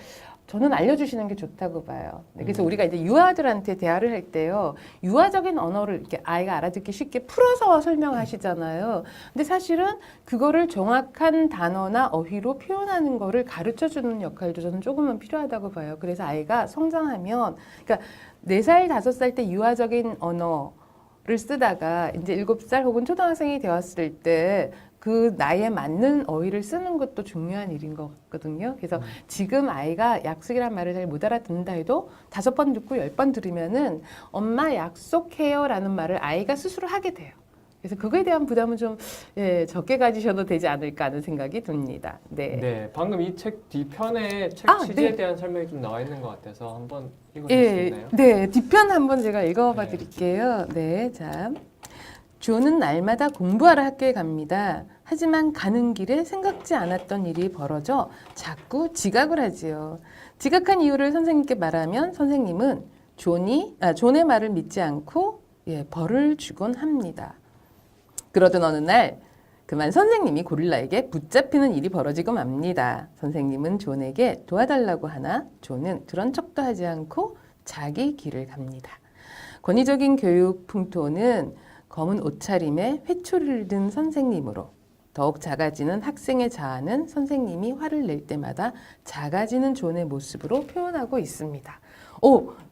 [SPEAKER 1] 저는 알려주시는 게 좋다고 봐요. 그래서 우리가 이제 유아들한테 대화를 할 때요, 유아적인 언어를 이렇게 아이가 알아듣기 쉽게 풀어서 설명하시잖아요. 근데 사실은 그거를 정확한 단어나 어휘로 표현하는 거를 가르쳐 주는 역할도 저는 조금은 필요하다고 봐요. 그래서 아이가 성장하면, 그러니까 4살, 5살 때 유아적인 언어를 쓰다가 이제 7살 혹은 초등학생이 되었을 때 그 나이에 맞는 어휘를 쓰는 것도 중요한 일인 것 같거든요. 그래서 지금 아이가 약속이란 말을 잘 못 알아듣는다 해도 5번 듣고 10번 들으면은 엄마 약속해요 라는 말을 아이가 스스로 하게 돼요. 그래서 그거에 대한 부담은 좀 적게 가지셔도 되지 않을까 하는 생각이 듭니다. 네.
[SPEAKER 2] 네, 방금 이 책 뒤편에 책 취지에
[SPEAKER 1] 네.
[SPEAKER 2] 대한 설명이 좀 나와 있는 것 같아서 한번 읽어주실 수 있나요?
[SPEAKER 1] 네, 뒤편 한번 제가 읽어봐 드릴게요. 네, 자. 조는 날마다 공부하러 학교에 갑니다. 하지만 가는 길에 생각지 않았던 일이 벌어져 자꾸 지각을 하지요. 지각한 이유를 선생님께 말하면 선생님은 존의 말을 믿지 않고 벌을 주곤 합니다. 그러던 어느 날 그만 선생님이 고릴라에게 붙잡히는 일이 벌어지고 맙니다. 선생님은 존에게 도와달라고 하나 존은 그런 척도 하지 않고 자기 길을 갑니다. 권위적인 교육 풍토는 검은 옷차림에 회초리를 든 선생님으로 더욱 작아지는 학생의 자아는 선생님이 화를 낼 때마다 작아지는 존의 모습으로 표현하고 있습니다.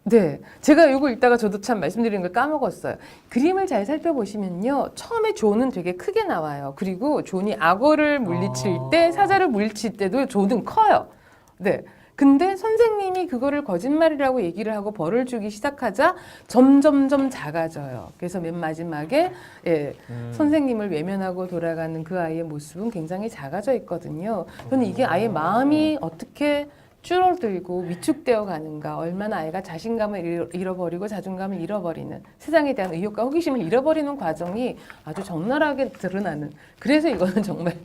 [SPEAKER 1] 네. 제가 이거 읽다가 저도 참 말씀드리는 걸 까먹었어요. 그림을 잘 살펴보시면요. 처음에 존은 되게 크게 나와요. 그리고 존이 악어를 물리칠 때, 사자를 물리칠 때도 존은 커요. 네. 근데 선생님이 그거를 거짓말이라고 얘기를 하고 벌을 주기 시작하자 점점점 작아져요. 그래서 맨 마지막에 선생님을 외면하고 돌아가는 그 아이의 모습은 굉장히 작아져 있거든요. 저는 이게 아이의 마음이 어떻게 줄어들고 위축되어 가는가, 얼마나 아이가 자신감을 잃어버리고 자존감을 잃어버리는, 세상에 대한 의욕과 호기심을 잃어버리는 과정이 아주 적나라하게 드러나는, 그래서 이거는 정말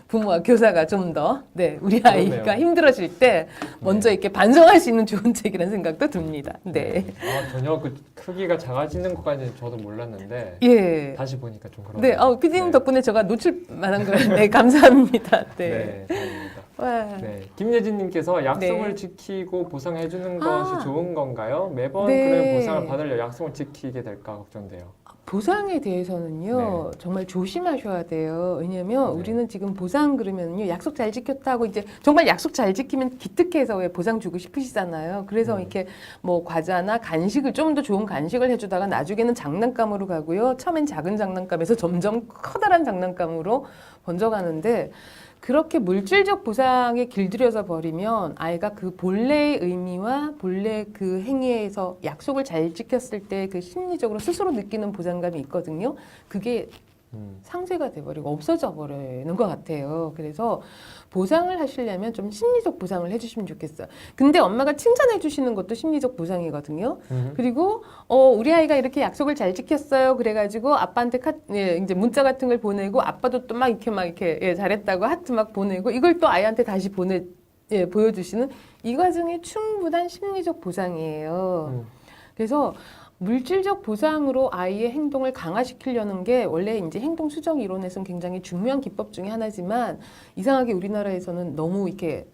[SPEAKER 1] 부모와 교사가 좀 더 우리 아이가
[SPEAKER 2] 그러네요.
[SPEAKER 1] 힘들어질 때 먼저 이렇게 반성할 수 있는 좋은 책이라는 생각도 듭니다. 네.
[SPEAKER 2] 전혀 그 크기가 작아지는 것까지는 저도 몰랐는데 다시 보니까 좀 그러네요.
[SPEAKER 1] 네. PD님 덕분에 제가 노출 만한 걸 감사합니다. 네.
[SPEAKER 2] 다행입니다.
[SPEAKER 1] 와.
[SPEAKER 2] 네, 김예진님께서 약속을 지키고 보상해 주는 것이 좋은 건가요? 매번 그런 보상을 받으려 약속을 지키게 될까 걱정돼요.
[SPEAKER 1] 보상에 대해서는요, 정말 조심하셔야 돼요. 왜냐면 우리는 지금 보상 그러면요, 약속 잘 지켰다 하고 이제 정말 약속 잘 지키면 기특해서 왜 보상 주고 싶으시잖아요. 그래서 이렇게 뭐 과자나 간식을 좀 더 좋은 간식을 해주다가 나중에는 장난감으로 가고요. 처음엔 작은 장난감에서 점점 커다란 장난감으로 번져가는데, 그렇게 물질적 보상에 길들여져 버리면 아이가 그 본래의 의미와 본래 그 행위에서 약속을 잘 지켰을 때 그 심리적으로 스스로 느끼는 보상감이 있거든요. 그게 상쇄가 돼버리고 없어져 버리는 것 같아요. 그래서 보상을 하시려면 좀 심리적 보상을 해주시면 좋겠어요. 근데 엄마가 칭찬해 주시는 것도 심리적 보상이거든요. 그리고 우리 아이가 이렇게 약속을 잘 지켰어요. 그래가지고 아빠한테 이제 문자 같은 걸 보내고 아빠도 또 막 이렇게 잘했다고 하트 막 보내고 이걸 또 아이한테 다시 예, 보여주시는 이 과정이 충분한 심리적 보상이에요. 그래서 물질적 보상으로 아이의 행동을 강화시키려는 게 원래 이제 행동 수정 이론에서는 굉장히 중요한 기법 중에 하나지만 이상하게 우리나라에서는 너무 이렇게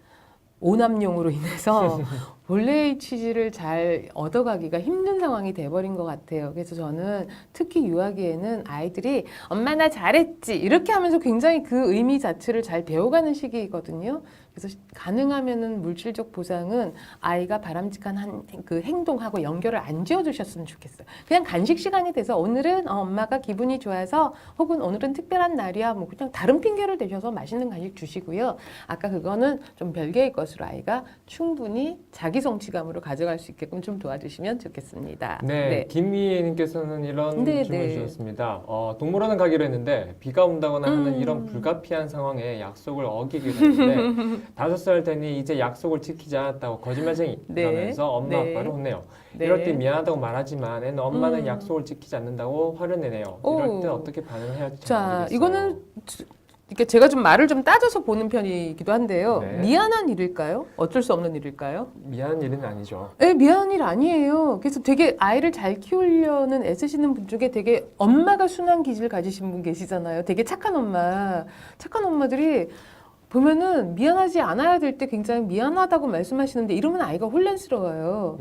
[SPEAKER 1] 오남용으로 인해서 본래의 취지를 잘 얻어가기가 힘든 상황이 돼버린 것 같아요. 그래서 저는 특히 유아기에는 아이들이 엄마 나 잘했지 이렇게 하면서 굉장히 그 의미 자체를 잘 배워가는 시기이거든요. 그래서 가능하면은 물질적 보상은 아이가 바람직한 그 행동하고 연결을 안 지어주셨으면 좋겠어요. 그냥 간식 시간이 돼서 오늘은 엄마가 기분이 좋아서 혹은 오늘은 특별한 날이야 뭐 그냥 다른 핑계를 대셔서 맛있는 간식 주시고요. 아까 그거는 좀 별개의 것으로 아이가 충분히 자기 성취감으로 가져갈 수 있게끔 좀 도와주시면 좋겠습니다.
[SPEAKER 2] 네, 김미애님께서는 이런 질문 주셨습니다. 동물원은 가기로 했는데 비가 온다거나 하는 이런 불가피한 상황에 약속을 어기게 됐는데 5살 되니 이제 약속을 지키지 않았다고 거짓말쟁이 라면서 엄마 아빠를 혼내요. 이럴 때 미안하다고 말하지만 애는 엄마는 약속을 지키지 않는다고 화를 내네요. 이럴 때 어떻게 반응을 해야 할지 잘 모르겠어요.
[SPEAKER 1] 이거는 이렇게 제가 좀 말을 좀 따져서 보는 편이기도 한데요.
[SPEAKER 2] 네.
[SPEAKER 1] 미안한 일일까요? 어쩔 수 없는 일일까요?
[SPEAKER 2] 미안한 일은 아니죠.
[SPEAKER 1] 네, 미안한 일 아니에요. 그래서 되게 아이를 잘 키우려는 애쓰시는 분 중에 되게 엄마가 순한 기질 가지신 분 계시잖아요. 되게 착한 엄마. 착한 엄마들이 보면은 미안하지 않아야 될 때 굉장히 미안하다고 말씀하시는데 이러면 아이가 혼란스러워요.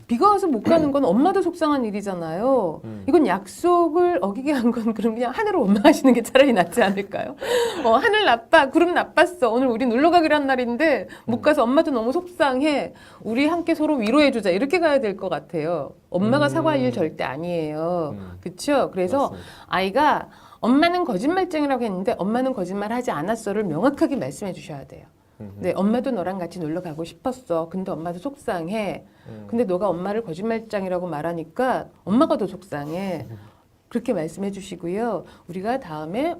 [SPEAKER 1] 비가 와서 못 가는 건 엄마도 속상한 일이잖아요. 이건 약속을 어기게 한 건 그럼 그냥 하늘을 원망하시는 게 차라리 낫지 않을까요? 하늘 나빠, 구름 나빴어. 오늘 우리 놀러 가기로 한 날인데 못 가서 엄마도 너무 속상해. 우리 함께 서로 위로해주자. 이렇게 가야 될 것 같아요. 엄마가 사과할 일 절대 아니에요. 그렇죠? 그래서
[SPEAKER 2] 맞습니다.
[SPEAKER 1] 아이가 엄마는 거짓말쟁이라고 했는데 엄마는 거짓말하지 않았어를 명확하게 말씀해 주셔야 돼요. 네, 엄마도 너랑 같이 놀러 가고 싶었어. 근데 엄마도 속상해. 근데 너가 엄마를 거짓말쟁이라고 말하니까 엄마가 더 속상해. 그렇게 말씀해 주시고요. 우리가 다음에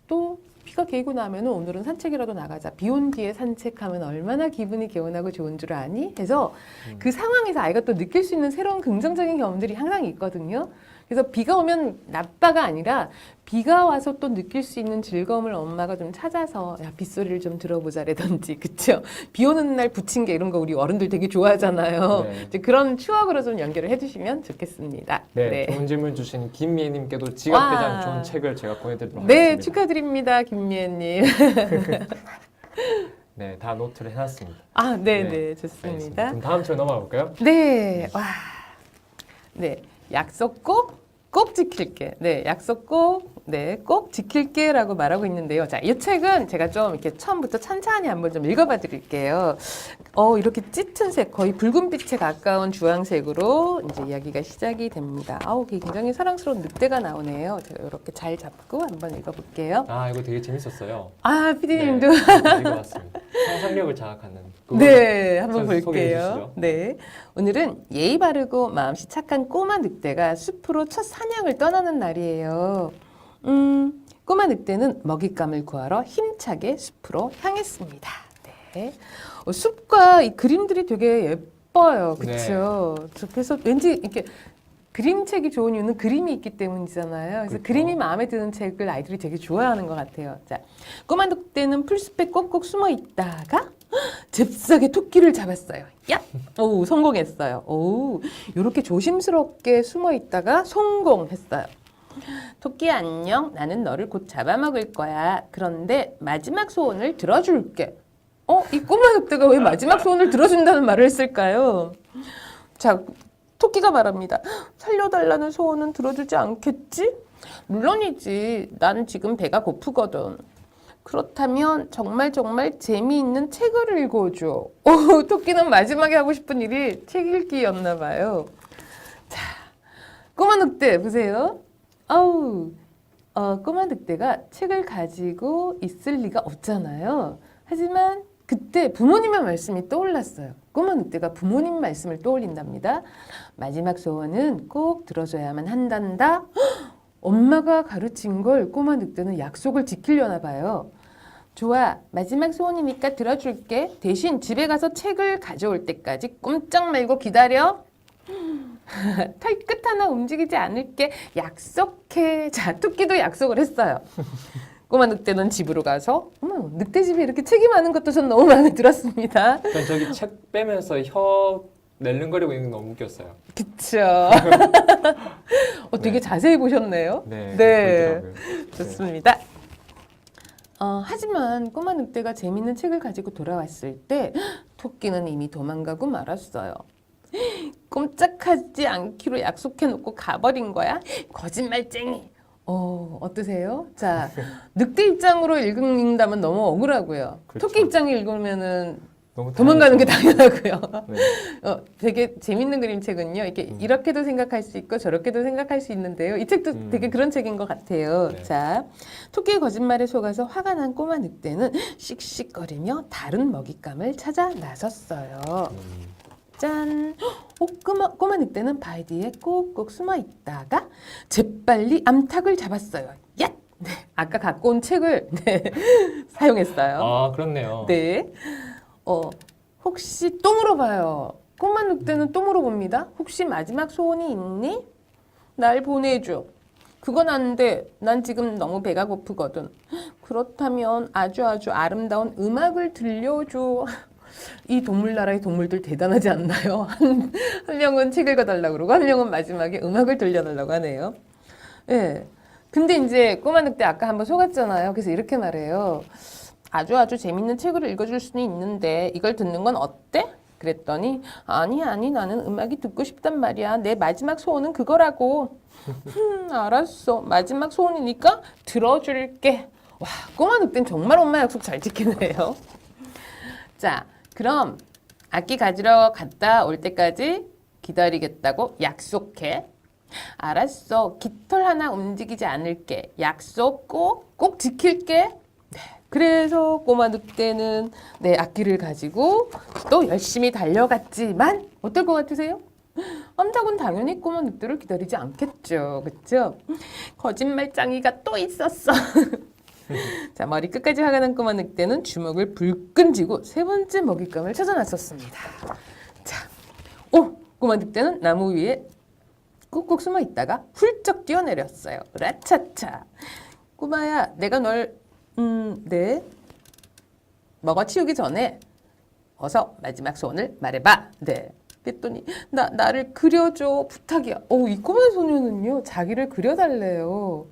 [SPEAKER 1] 또 비가 개고 나면 오늘은 산책이라도 나가자. 비 온 뒤에 산책하면 얼마나 기분이 개운하고 좋은 줄 아니? 해서 그 상황에서 아이가 또 느낄 수 있는 새로운 긍정적인 경험들이 항상 있거든요. 그래서 비가 오면 나빠가 아니라 비가 와서 또 느낄 수 있는 즐거움을 엄마가 좀 찾아서 야 빗소리를 좀 들어보자라든지 그쵸? 비 오는 날 부침개 이런 거 우리 어른들 되게 좋아하잖아요.
[SPEAKER 2] 네.
[SPEAKER 1] 이제 그런 추억으로 좀 연결을 해주시면 좋겠습니다.
[SPEAKER 2] 네, 좋은 질문 주신 김미애님께도 지각대장 좋은 책을 제가 보내드리도록 하겠습니다.
[SPEAKER 1] 네, 축하드립니다, 김미애님.
[SPEAKER 2] 네, 다 노트를 해놨습니다.
[SPEAKER 1] 네, 좋습니다.
[SPEAKER 2] 알겠습니다. 그럼 다음 주에 넘어가 볼까요?
[SPEAKER 1] 네, 네, 약속 꼭 지킬게. 네, 약속 꼭 지킬게라고 말하고 있는데요. 자, 이 책은 제가 좀 이렇게 처음부터 천천히 한번 좀 읽어봐 드릴게요. 이렇게 짙은 색, 거의 붉은빛에 가까운 주황색으로 이제 이야기가 시작이 됩니다. 굉장히 사랑스러운 늑대가 나오네요. 제가 이렇게 잘 잡고 한번 읽어볼게요.
[SPEAKER 2] 이거 되게 재밌었어요.
[SPEAKER 1] 피디님도.
[SPEAKER 2] 네, 읽어봤습니다. 상상력을 자극하는.
[SPEAKER 1] 네, 한번 볼게요.
[SPEAKER 2] 소개해
[SPEAKER 1] 네, 오늘은 예의 바르고 마음씨 착한 꼬마 늑대가 숲으로 첫 사냥을 떠나는 날이에요. 꼬마 늑대는 먹잇감을 구하러 힘차게 숲으로 향했습니다. 네, 숲과 이 그림들이 되게 예뻐요, 그렇죠? 그래서 왠지 이렇게 그림책이 좋은 이유는 그림이 있기 때문이잖아요. 그래서
[SPEAKER 2] 그렇죠.
[SPEAKER 1] 그림이 마음에 드는 책을 아이들이 되게 좋아하는 것 같아요. 자, 꼬마 늑대는 풀숲에 꼭꼭 숨어 있다가 잽싸게 토끼를 잡았어요. 야! 오, 성공했어요. 오, 이렇게 조심스럽게 숨어 있다가 성공했어요. 토끼 안녕. 나는 너를 곧 잡아먹을 거야. 그런데 마지막 소원을 들어줄게. 이 꼬마 늑대가 왜 마지막 소원을 들어준다는 말을 했을까요? 자, 토끼가 말합니다. 살려달라는 소원은 들어주지 않겠지? 물론이지. 나는 지금 배가 고프거든. 그렇다면 정말 재미있는 책을 읽어줘. 토끼는 마지막에 하고 싶은 일이 책 읽기였나 봐요. 자, 꼬마 늑대 보세요. 꼬마 늑대가 책을 가지고 있을 리가 없잖아요. 하지만 그때 부모님의 말씀이 떠올랐어요. 꼬마 늑대가 부모님 말씀을 떠올린답니다. 마지막 소원은 꼭 들어줘야만 한단다. 엄마가 가르친 걸 꼬마 늑대는 약속을 지키려나 봐요. 좋아, 마지막 소원이니까 들어줄게. 대신 집에 가서 책을 가져올 때까지 꼼짝 말고 기다려. 털끝 하나 움직이지 않을게. 약속해. 자, 토끼도 약속을 했어요. 꼬마 늑대는 집으로 가서 어머, 늑대 집에 이렇게 책이 많은 것도 전 너무 마음에 들었습니다.
[SPEAKER 2] 전 저기 책 빼면서 혀 낼름거리고 있는 거 너무 웃겼어요.
[SPEAKER 1] 그쵸. 되게
[SPEAKER 2] 네.
[SPEAKER 1] 자세히 보셨네요.
[SPEAKER 2] 네,
[SPEAKER 1] 네.
[SPEAKER 2] 보이더라고요.
[SPEAKER 1] 좋습니다. 하지만 꼬마 늑대가 재밌는 책을 가지고 돌아왔을 때 토끼는 이미 도망가고 말았어요. 꼼짝하지 않기로 약속해놓고 가버린 거야? 거짓말쟁이. 어떠세요? 자, 늑대 입장으로 읽는다면 너무 억울하고요.
[SPEAKER 2] 그렇죠.
[SPEAKER 1] 토끼 입장에 읽으면은
[SPEAKER 2] 너무
[SPEAKER 1] 도망가는 게 당연하고요.
[SPEAKER 2] 네.
[SPEAKER 1] 되게 재밌는 그림책은요. 이렇게도 생각할 수 있고 저렇게도 생각할 수 있는데요. 이 책도 되게 그런 책인 것 같아요.
[SPEAKER 2] 네.
[SPEAKER 1] 자, 토끼의 거짓말에 속아서 화가 난 꼬마 늑대는 씩씩거리며 다른 먹잇감을 찾아 나섰어요. 짠! 꼬마 늑대는 바위 뒤에 꼭꼭 숨어 있다가 재빨리 암탉을 잡았어요. 야! 네, 아까 갖고 온 책을 네, 사용했어요.
[SPEAKER 2] 아, 그렇네요.
[SPEAKER 1] 네. 혹시 또 물어봐요. 꼬마 늑대는 또 물어봅니다. 혹시 마지막 소원이 있니? 날 보내줘. 그건 안 돼. 난 지금 너무 배가 고프거든. 그렇다면 아주 아름다운 음악을 들려줘. 이 동물나라의 동물들 대단하지 않나요? 한 명은 책 읽어달라고 그러고 한 명은 마지막에 음악을 들려달라고 하네요. 예. 근데 이제 꼬마 늑대 아까 한번 속았잖아요. 그래서 이렇게 말해요. 아주 재밌는 책을 읽어줄 수는 있는데 이걸 듣는 건 어때? 그랬더니 아니 나는 음악이 듣고 싶단 말이야. 내 마지막 소원은 그거라고. 알았어. 마지막 소원이니까 들어줄게. 와, 꼬마 늑대는 정말 엄마 약속 잘 지키네요. 자, 그럼 악기 가지러 갔다 올 때까지 기다리겠다고 약속해. 알았어. 깃털 하나 움직이지 않을게. 약속 꼭 지킬게. 네. 그래서 꼬마 늑대는 네, 악기를 가지고 또 열심히 달려갔지만 어떨 것 같으세요? 암탉은 당연히 꼬마 늑대를 기다리지 않겠죠. 그렇죠? 거짓말쟁이가 또 있었어. 자, 머리 끝까지 화가 난 꼬마 늑대는 주먹을 불끈 쥐고 세 번째 먹잇감을 찾아 나섰습니다. 자, 꼬마 늑대는 나무 위에 꾹꾹 숨어 있다가 훌쩍 뛰어내렸어요. 라차차. 꼬마야, 내가 널 네. 먹어치우기 전에 어서 마지막 소원을 말해봐. 네. 그랬더니 나를 그려줘. 부탁이야. 이 꼬마 소녀는요. 자기를 그려달래요.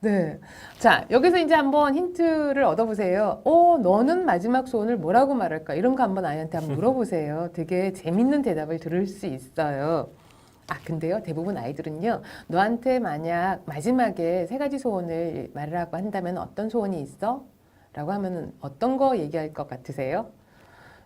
[SPEAKER 1] 네. 자, 여기서 이제 한번 힌트를 얻어보세요. 너는 마지막 소원을 뭐라고 말할까? 이런 거 한번 아이한테 한번 물어보세요. 되게 재밌는 대답을 들을 수 있어요. 근데요, 대부분 아이들은요, 너한테 만약 마지막에 세 가지 소원을 말하라고 한다면 어떤 소원이 있어? 라고 하면은 어떤 거 얘기할 것 같으세요?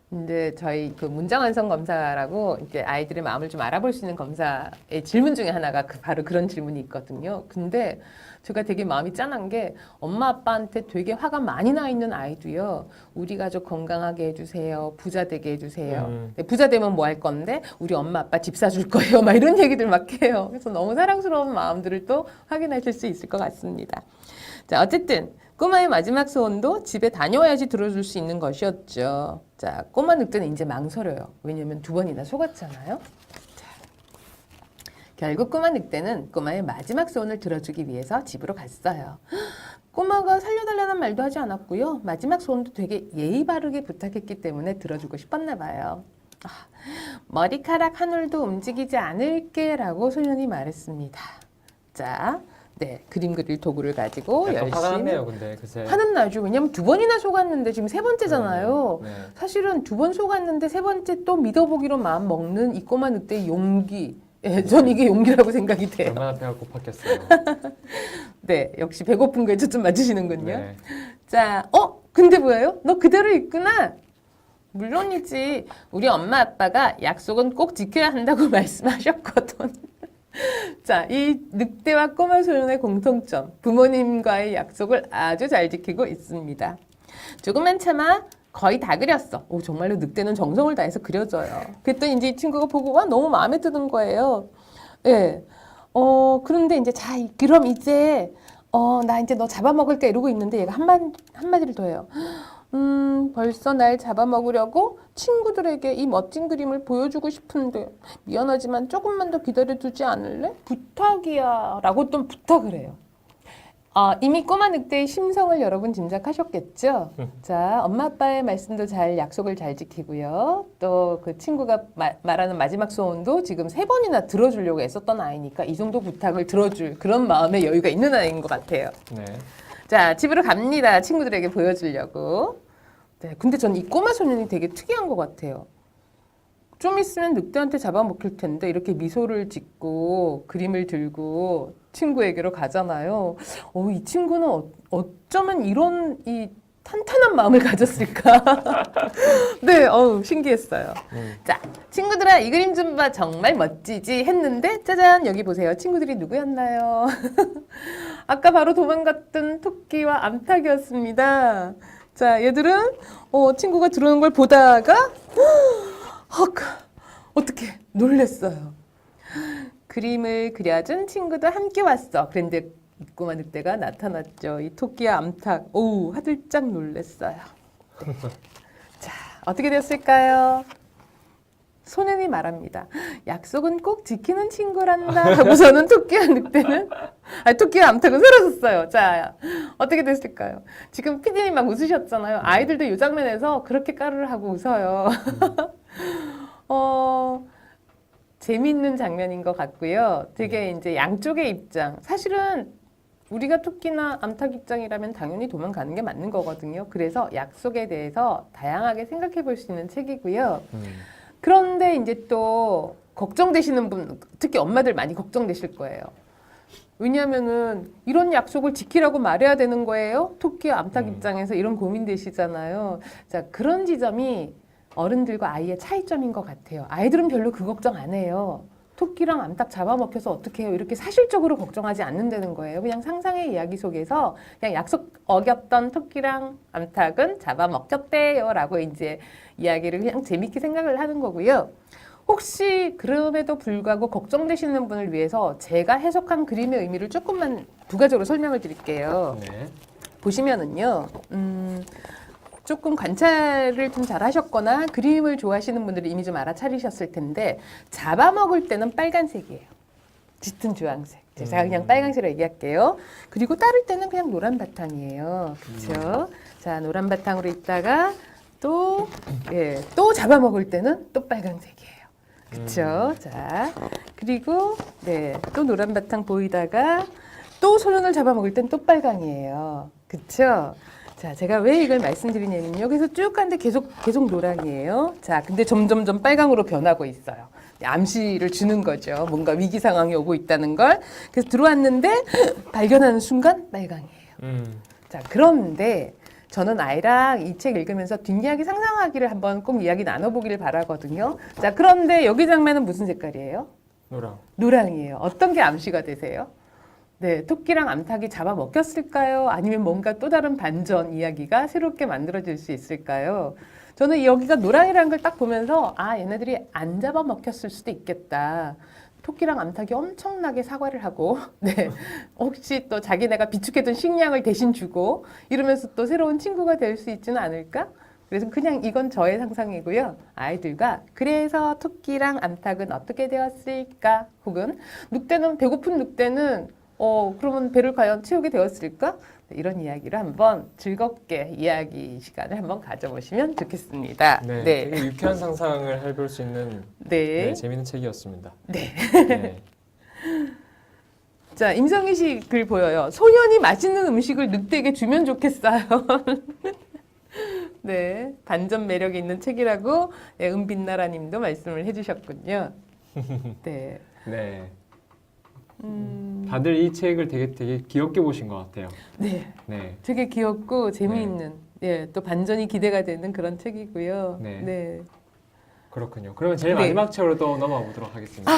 [SPEAKER 1] 근데 저희 그 문장 완성 검사라고 이렇게 아이들의 마음을 좀 알아볼 수 있는 검사의 질문 중에 하나가 바로 그런 질문이 있거든요. 근데 제가 되게 마음이 짠한 게 엄마 아빠한테 되게 화가 많이 나 있는 아이도요. 우리 가족 건강하게 해주세요. 부자 되게 해주세요. 부자 되면 뭐 할 건데 우리 엄마 아빠 집 사줄 거예요. 막 이런 얘기들 막 해요. 그래서 너무 사랑스러운 마음들을 또 확인하실 수 있을 것 같습니다. 자, 어쨌든 꼬마의 마지막 소원도 집에 다녀와야지 들어줄 수 있는 것이었죠. 자, 꼬마 늑대는 이제 망설여요. 왜냐면 두 번이나 속았잖아요. 자, 결국 꼬마 늑대는 꼬마의 마지막 소원을 들어주기 위해서 집으로 갔어요. 꼬마가 살려달라는 말도 하지 않았고요. 마지막 소원도 되게 예의 바르게 부탁했기 때문에 들어주고 싶었나 봐요. 머리카락 한 올도 움직이지 않을게 라고 소년이 말했습니다. 자, 네, 그림 그릴 도구를 가지고 열심히
[SPEAKER 2] 화가 났네요, 근데 그새.
[SPEAKER 1] 화는 나죠. 왜냐면 두 번이나 속았는데 지금 세 번째잖아요.
[SPEAKER 2] 네.
[SPEAKER 1] 사실은 두 번 속았는데 세 번째 또 믿어보기로 마음 먹는 이 꼬마 늑대의 용기. 전 이게 용기라고 생각이 돼요.
[SPEAKER 2] 얼마나 배가 고팠겠어요.
[SPEAKER 1] 네, 역시 배고픈 거에 초점 맞추시는군요.
[SPEAKER 2] 네.
[SPEAKER 1] 자, 근데 뭐예요? 너 그대로 있구나. 물론이지. 우리 엄마 아빠가 약속은 꼭 지켜야 한다고 말씀하셨거든. 자, 이 늑대와 꼬마 소년의 공통점. 부모님과의 약속을 아주 잘 지키고 있습니다. 조금만 참아. 거의 다 그렸어. 정말로 늑대는 정성을 다해서 그려져요. 그랬더니 이제 이 친구가 보고 와 너무 마음에 드는 거예요. 예. 그런데 이제 자 그럼 이제 나 이제 너 잡아먹을까 이러고 있는데 얘가 한마디를 더 해요. 벌써 날 잡아먹으려고 친구들에게 이 멋진 그림을 보여주고 싶은데 미안하지만 조금만 더 기다려주지 않을래? 부탁이야 라고 또 부탁을 해요. 이미 꼬마 늑대의 심성을 여러분 짐작하셨겠죠? 자, 엄마 아빠의 말씀도 약속을 잘 지키고요. 또 그 친구가 말하는 마지막 소원도 지금 3번이나 들어주려고 애썼던 아이니까 이 정도 부탁을 들어줄 그런 마음의 여유가 있는 아이인 것 같아요.
[SPEAKER 2] 네.
[SPEAKER 1] 자, 집으로 갑니다. 친구들에게 보여주려고. 네, 근데 전 이 꼬마 소년이 되게 특이한 것 같아요. 좀 있으면 늑대한테 잡아먹힐 텐데 이렇게 미소를 짓고 그림을 들고 친구에게로 가잖아요. 이 친구는 어쩌면 이런 이 탄탄한 마음을 가졌을까? 네, 신기했어요. 자, 친구들아 이 그림 좀 봐. 정말 멋지지? 했는데 짜잔 여기 보세요. 친구들이 누구였나요? 아까 바로 도망갔던 토끼와 암탉이었습니다. 자, 얘들은 친구가 들어오는 걸 보다가 어떻게 놀랬어요. 그림을 그려준 친구도 함께 왔어. 그런데 꼬마 늑대가 나타났죠. 이 토끼와 암탉. 화들짝 놀랬어요. 네. 자, 어떻게 되었을까요? 소년이 말합니다. 약속은 꼭 지키는 친구란다. 하고서는 토끼와 늑대는 토끼와 암탉은 사라졌어요. 자, 어떻게 됐을까요? 지금 피디님 막 웃으셨잖아요. 아이들도 이 장면에서 그렇게 까르르 하고 웃어요. 재미있는 장면인 것 같고요. 되게 이제 양쪽의 입장. 사실은 우리가 토끼나 암탉 입장이라면 당연히 도망가는 게 맞는 거거든요. 그래서 약속에 대해서 다양하게 생각해 볼 수 있는 책이고요. 그런데 이제 또 걱정되시는 분, 특히 엄마들 많이 걱정되실 거예요. 왜냐하면은 이런 약속을 지키라고 말해야 되는 거예요. 토끼와 암탉 입장에서 이런 고민되시잖아요. 자, 그런 지점이 어른들과 아이의 차이점인 것 같아요. 아이들은 별로 그 걱정 안 해요. 토끼랑 암탉 잡아먹혀서 어떻게 해요? 이렇게 사실적으로 걱정하지 않는다는 거예요. 그냥 상상의 이야기 속에서 그냥 약속 어겼던 토끼랑 암탉은 잡아먹혔대요 라고 이제 이야기를 그냥 재밌게 생각을 하는 거고요. 혹시 그럼에도 불구하고 걱정되시는 분을 위해서 제가 해석한 그림의 의미를 조금만 부가적으로 설명을 드릴게요.
[SPEAKER 2] 네.
[SPEAKER 1] 보시면은요. 조금 관찰을 좀 잘 하셨거나 그림을 좋아하시는 분들이 이미 좀 알아차리셨을 텐데 잡아먹을 때는 빨간색이에요. 짙은 주황색. 제가 그냥 빨간색으로 얘기할게요. 그리고 따를 때는 그냥 노란 바탕이에요. 그렇죠? 자, 노란 바탕으로 있다가 또 잡아먹을 때는 또 빨간색이에요. 그렇죠? 자, 그리고 또 노란 바탕 보이다가 또 소년을 잡아먹을 땐 또 빨강이에요. 그렇죠? 자, 제가 왜 이걸 말씀드리냐면요. 그래서 쭉 가는데 계속 노랑이에요. 자, 근데 점점점 빨강으로 변하고 있어요. 암시를 주는 거죠. 뭔가 위기 상황이 오고 있다는 걸. 그래서 들어왔는데 발견하는 순간 빨강이에요. 자, 그런데 저는 아이랑 이 책 읽으면서 뒷이야기 상상하기를 한번 꼭 이야기 나눠보기를 바라거든요. 자, 그런데 여기 장면은 무슨 색깔이에요? 노랑이에요. 어떤 게 암시가 되세요? 네, 토끼랑 암탉이 잡아먹혔을까요? 아니면 뭔가 또 다른 반전 이야기가 새롭게 만들어질 수 있을까요? 저는 여기가 노랑이라는 걸 딱 보면서 얘네들이 안 잡아먹혔을 수도 있겠다. 토끼랑 암탉이 엄청나게 사과를 하고 혹시 또 자기네가 비축해둔 식량을 대신 주고 이러면서 또 새로운 친구가 될 수 있지는 않을까? 그래서 그냥 이건 저의 상상이고요. 아이들과 그래서 토끼랑 암탉은 어떻게 되었을까? 혹은 배고픈 늑대는 그러면 배를 과연 채우게 되었을까? 이런 이야기를 한번 즐겁게 이야기 시간을 한번 가져보시면 좋겠습니다.
[SPEAKER 2] 네, 되게 유쾌한 상상을 해볼 수 있는 재미있는 책이었습니다.
[SPEAKER 1] 네. 자, 임성희 씨 글 보여요. 소년이 맛있는 음식을 늑대에게 주면 좋겠어요. 네, 반전 매력이 있는 책이라고 은빛나라님도 말씀을 해주셨군요. 네.
[SPEAKER 2] 다들 이 책을 되게 귀엽게 보신 것 같아요.
[SPEAKER 1] 네. 되게 귀엽고 재미있는, 또 반전이 기대가 되는 그런 책이고요. 네.
[SPEAKER 2] 그렇군요. 그러면 제일 마지막 책으로 또 넘어가 보도록 하겠습니다.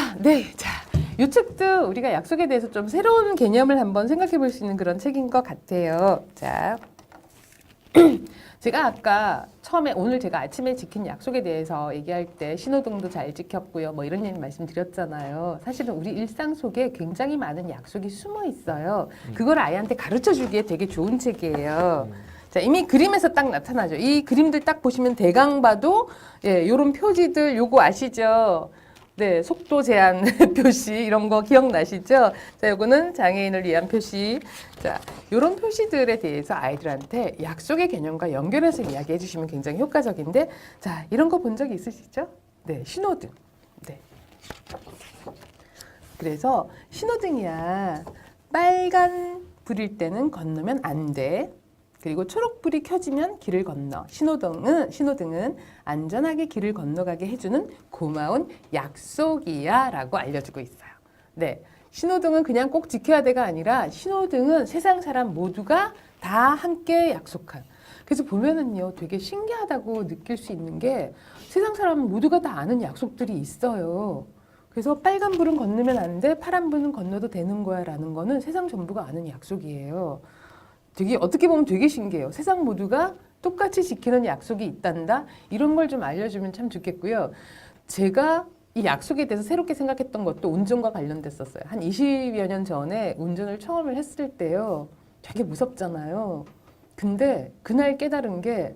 [SPEAKER 1] 자, 이 책도 우리가 약속에 대해서 좀 새로운 개념을 한번 생각해 볼 수 있는 그런 책인 것 같아요. 자, 제가 아까 처음에 오늘 제가 아침에 지킨 약속에 대해서 얘기할 때 신호등도 잘 지켰고요. 뭐 이런 얘기 말씀드렸잖아요. 사실은 우리 일상 속에 굉장히 많은 약속이 숨어 있어요. 그걸 아이한테 가르쳐 주기에 되게 좋은 책이에요. 자, 이미 그림에서 딱 나타나죠. 이 그림들 딱 보시면 대강 봐도 이런 표지들 요거 아시죠? 네, 속도 제한 표시 이런 거 기억나시죠? 자, 요거는 장애인을 위한 표시. 자, 요런 표시들에 대해서 아이들한테 약속의 개념과 연결해서 이야기해 주시면 굉장히 효과적인데, 자, 이런 거 본 적 있으시죠? 네, 신호등. 네. 그래서 신호등이야. 빨간 불일 때는 건너면 안 돼. 그리고 초록불이 켜지면 길을 건너. 신호등은 안전하게 길을 건너가게 해주는 고마운 약속이야 라고 알려주고 있어요. 네. 신호등은 그냥 꼭 지켜야 돼가 아니라 신호등은 세상 사람 모두가 다 함께 약속한. 그래서 보면은요 되게 신기하다고 느낄 수 있는 게 세상 사람 모두가 다 아는 약속들이 있어요. 그래서 빨간 불은 건너면 안 돼, 파란 불은 건너도 되는 거야 라는 거는 세상 전부가 아는 약속이에요. 되게 어떻게 보면 되게 신기해요. 세상 모두가 똑같이 지키는 약속이 있단다. 이런 걸 좀 알려주면 참 좋겠고요. 제가 이 약속에 대해서 새롭게 생각했던 것도 운전과 관련됐었어요. 한 20여 년 전에 운전을 처음 했을 때요. 되게 무섭잖아요. 근데 그날 깨달은 게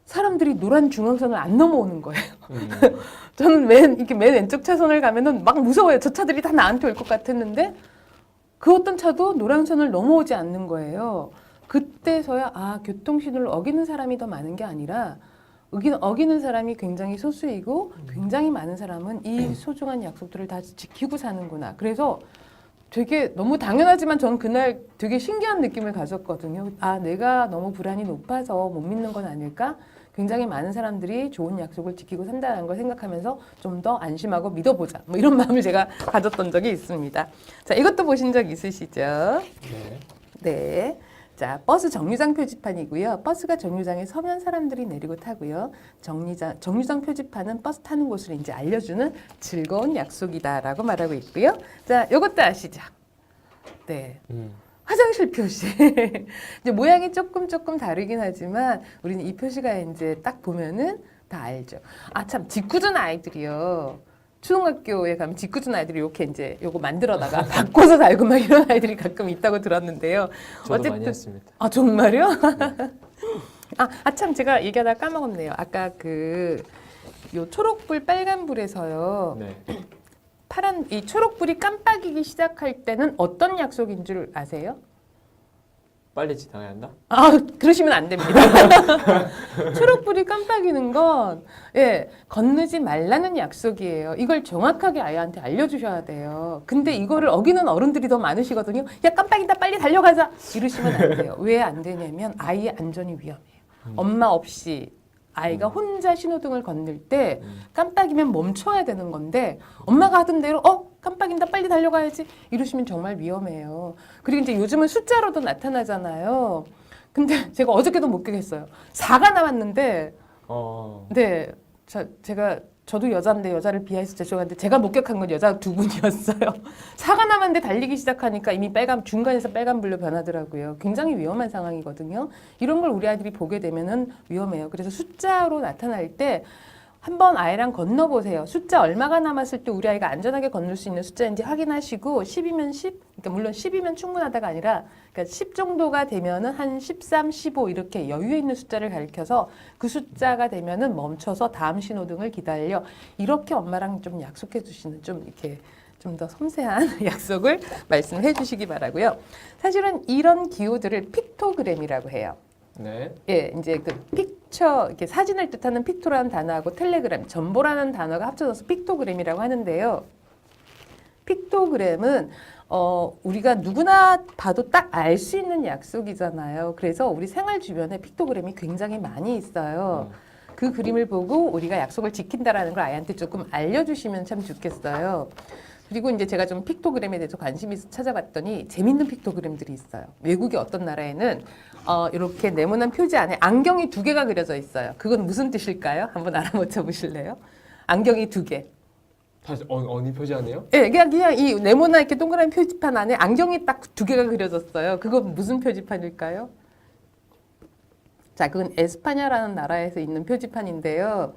[SPEAKER 1] 사람들이 노란 중앙선을 안 넘어오는 거예요. 저는 이렇게 맨 왼쪽 차선을 가면은 막 무서워요. 저 차들이 다 나한테 올 것 같았는데 그 어떤 차도 노란선을 넘어오지 않는 거예요. 그때서야 교통신호를 어기는 사람이 더 많은 게 아니라 어기는 사람이 굉장히 소수이고 굉장히 많은 사람은 이 소중한 약속들을 다 지키고 사는구나. 그래서 되게 너무 당연하지만 저는 그날 되게 신기한 느낌을 가졌거든요. 내가 너무 불안이 높아서 못 믿는 건 아닐까? 굉장히 많은 사람들이 좋은 약속을 지키고 산다는 걸 생각하면서 좀 더 안심하고 믿어보자. 뭐 이런 마음을 제가 가졌던 적이 있습니다. 자, 이것도 보신 적 있으시죠?
[SPEAKER 2] 네.
[SPEAKER 1] 네. 자, 버스 정류장 표지판이고요. 버스가 정류장에 서면 사람들이 내리고 타고요. 정류장 표지판은 버스 타는 곳을 이제 알려주는 즐거운 약속이다라고 말하고 있고요. 자, 이것도 아시죠? 네. 화장실 표시. 이제 모양이 조금 다르긴 하지만 우리는 이 표시가 이제 딱 보면은 다 알죠. 참, 직구준 아이들이요. 초등학교에 가면 직구준 아이들이 이렇게 이제 요거 만들어다가 바꿔서 달고 막 이런 아이들이 가끔 있다고 들었는데요.
[SPEAKER 2] 저도
[SPEAKER 1] 어쨌든,
[SPEAKER 2] 많이 했습니다.
[SPEAKER 1] 정말요? 참, 제가 얘기하다가 까먹었네요. 아까 요 초록불, 빨간불에서요.
[SPEAKER 2] 네.
[SPEAKER 1] 이 초록불이 깜빡이기 시작할 때는 어떤 약속인 줄 아세요?
[SPEAKER 2] 빨리 지나가야 한다?
[SPEAKER 1] 그러시면 안 됩니다. 초록불이 깜빡이는 건, 건너지 말라는 약속이에요. 이걸 정확하게 아이한테 알려주셔야 돼요. 근데 이거를 어기는 어른들이 더 많으시거든요. 야, 깜빡이다, 빨리 달려가자! 이러시면 안 돼요. 왜 안 되냐면 아이의 안전이 위험해요. 엄마 없이 아이가 혼자 신호등을 건널 때 깜빡이면 멈춰야 되는 건데 엄마가 하던 대로 깜빡인다 빨리 달려가야지 이러시면 정말 위험해요. 그리고 이제 요즘은 숫자로도 나타나잖아요. 근데 제가 어저께도 목격했어요. 4가 나왔는데 네, 저도 여자인데 여자를 비하해서 죄송한데 제가 목격한 건 여자 2분이었어요. 4가 남았는데 달리기 시작하니까 이미 중간에서 빨간불로 변하더라고요. 굉장히 위험한 상황이거든요. 이런 걸 우리 아이들이 보게 되면은 위험해요. 그래서 숫자로 나타날 때 한번 아이랑 건너보세요. 숫자 얼마가 남았을 때 우리 아이가 안전하게 건널 수 있는 숫자인지 확인하시고 10이면 10, 그러니까 물론 10이면 충분하다가 아니라 그러니까 10 정도가 되면은 한 13, 15 이렇게 여유 있는 숫자를 가리켜서 그 숫자가 되면은 멈춰서 다음 신호등을 기다려. 이렇게 엄마랑 좀 약속해 주시는 좀 이렇게 좀 더 섬세한 약속을 말씀해 주시기 바라고요. 사실은 이런 기호들을 픽토그램이라고 해요.
[SPEAKER 2] 네.
[SPEAKER 1] 이제 픽처, 이렇게 사진을 뜻하는 픽토라는 단어하고 텔레그램, 전보라는 단어가 합쳐져서 픽토그램이라고 하는데요. 픽토그램은 우리가 누구나 봐도 딱 알 수 있는 약속이잖아요. 그래서 우리 생활 주변에 픽토그램이 굉장히 많이 있어요. 그 그림을 보고 우리가 약속을 지킨다라는 걸 아이한테 조금 알려주시면 참 좋겠어요. 그리고 이제 제가 좀 픽토그램에 대해서 관심이 있어 찾아봤더니 재밌는 픽토그램들이 있어요. 외국의 어떤 나라에는 이렇게 네모난 표지 안에 안경이 2개가 그려져 있어요. 그건 무슨 뜻일까요? 한번 알아맞혀 보실래요? 안경이 2개.
[SPEAKER 2] 다시 어느 표지 아니에요?
[SPEAKER 1] 네, 그냥 이 네모난 이렇게 동그란 표지판 안에 안경이 딱 2개가 그려졌어요. 그건 무슨 표지판일까요? 자, 그건 에스파냐라는 나라에서 있는 표지판인데요.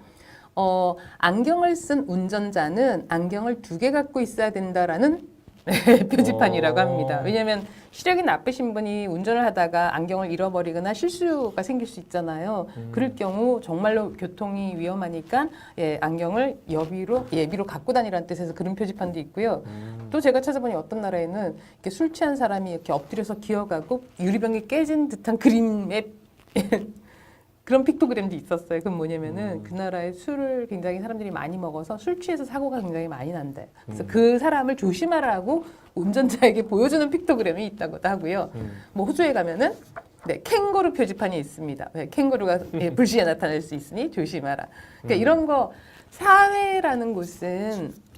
[SPEAKER 1] 안경을 쓴 운전자는 안경을 2개 갖고 있어야 된다라는 표지판이라고 합니다. 왜냐하면 시력이 나쁘신 분이 운전을 하다가 안경을 잃어버리거나 실수가 생길 수 있잖아요. 그럴 경우 정말로 교통이 위험하니까 안경을 예비로 갖고 다니라는 뜻에서 그런 표지판도 있고요. 또 제가 찾아보니 어떤 나라에는 이렇게 술 취한 사람이 이렇게 엎드려서 기어가고 유리병이 깨진 듯한 그림의 그런 픽토그램도 있었어요. 그건 뭐냐면은 그 나라에 술을 굉장히 사람들이 많이 먹어서 술 취해서 사고가 굉장히 많이 난대요. 그래서 그 사람을 조심하라고 운전자에게 보여주는 픽토그램이 있다고도 하고요. 뭐 호주에 가면은 캥거루 표지판이 있습니다. 캥거루가 불시에 나타날 수 있으니 조심하라. 그러니까 이런 거 사회라는 곳은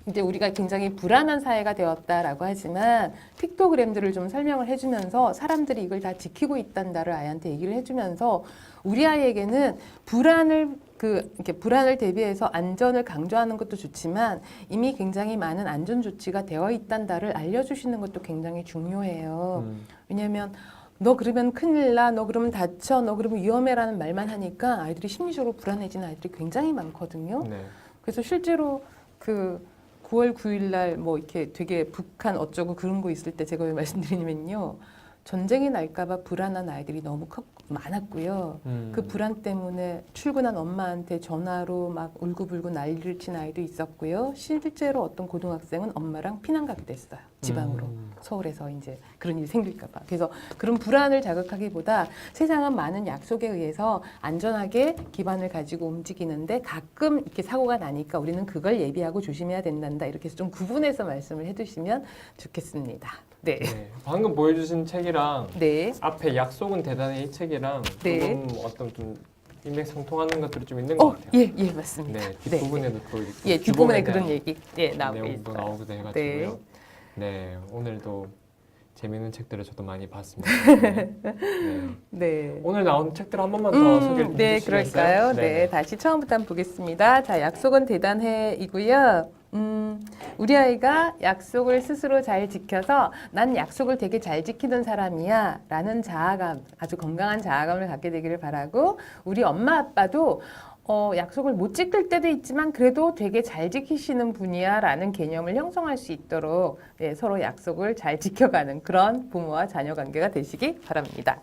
[SPEAKER 1] 이제 우리가 굉장히 불안한 사회가 되었다라고 하지만 픽토그램들을 좀 설명을 해주면서 사람들이 이걸 다 지키고 있단다를 아이한테 얘기를 해주면서 우리 아이에게는 이렇게 불안을 대비해서 안전을 강조하는 것도 좋지만 이미 굉장히 많은 안전 조치가 되어 있단다를 알려주시는 것도 굉장히 중요해요. 왜냐하면 너 그러면 큰일 나, 너 그러면 다쳐, 너 그러면 위험해라는 말만 하니까 아이들이 심리적으로 불안해지는 아이들이 굉장히 많거든요.
[SPEAKER 2] 네.
[SPEAKER 1] 그래서 실제로 9월 9일 날 뭐 이렇게 되게 북한 어쩌고 그런 거 있을 때 제가 왜 말씀드리냐면요. 전쟁이 날까봐 불안한 아이들이 너무 많았고요. 그 불안 때문에 출근한 엄마한테 전화로 막 울고불고 난리를 친 아이도 있었고요. 실제로 어떤 고등학생은 엄마랑 피난 가기도 했어요. 지방으로. 서울에서 이제 그런 일이 생길까봐. 그래서 그런 불안을 자극하기보다 세상은 많은 약속에 의해서 안전하게 기반을 가지고 움직이는데 가끔 이렇게 사고가 나니까 우리는 그걸 예비하고 조심해야 된단다. 이렇게 해서 좀 구분해서 말씀을 해주시면 좋겠습니다. 네.
[SPEAKER 2] 방금 보여주신 책이랑 앞에 약속은 대단해 이 책이랑 조금 어떤 좀 일맥상통하는 것들이 좀 있는 것 같아요.
[SPEAKER 1] 예, 맞습니다.
[SPEAKER 2] 뒷부분에도 또
[SPEAKER 1] 뒷부분에 그런 얘기
[SPEAKER 2] 내용도 나오기도 해가지고요. 네, 오늘도 재미있는 책들을 저도 많이 봤습니다. 오늘 나온 책들 한 번만 더 소개를 해주시겠어요?
[SPEAKER 1] 그럴까요? 다시 처음부터 한번 보겠습니다. 자, 약속은 대단해이고요. 우리 아이가 약속을 스스로 잘 지켜서 난 약속을 되게 잘 지키는 사람이야 라는 자아감, 아주 건강한 자아감을 갖게 되기를 바라고 우리 엄마 아빠도 약속을 못 지킬 때도 있지만 그래도 되게 잘 지키시는 분이야 라는 개념을 형성할 수 있도록 서로 약속을 잘 지켜가는 그런 부모와 자녀 관계가 되시기 바랍니다.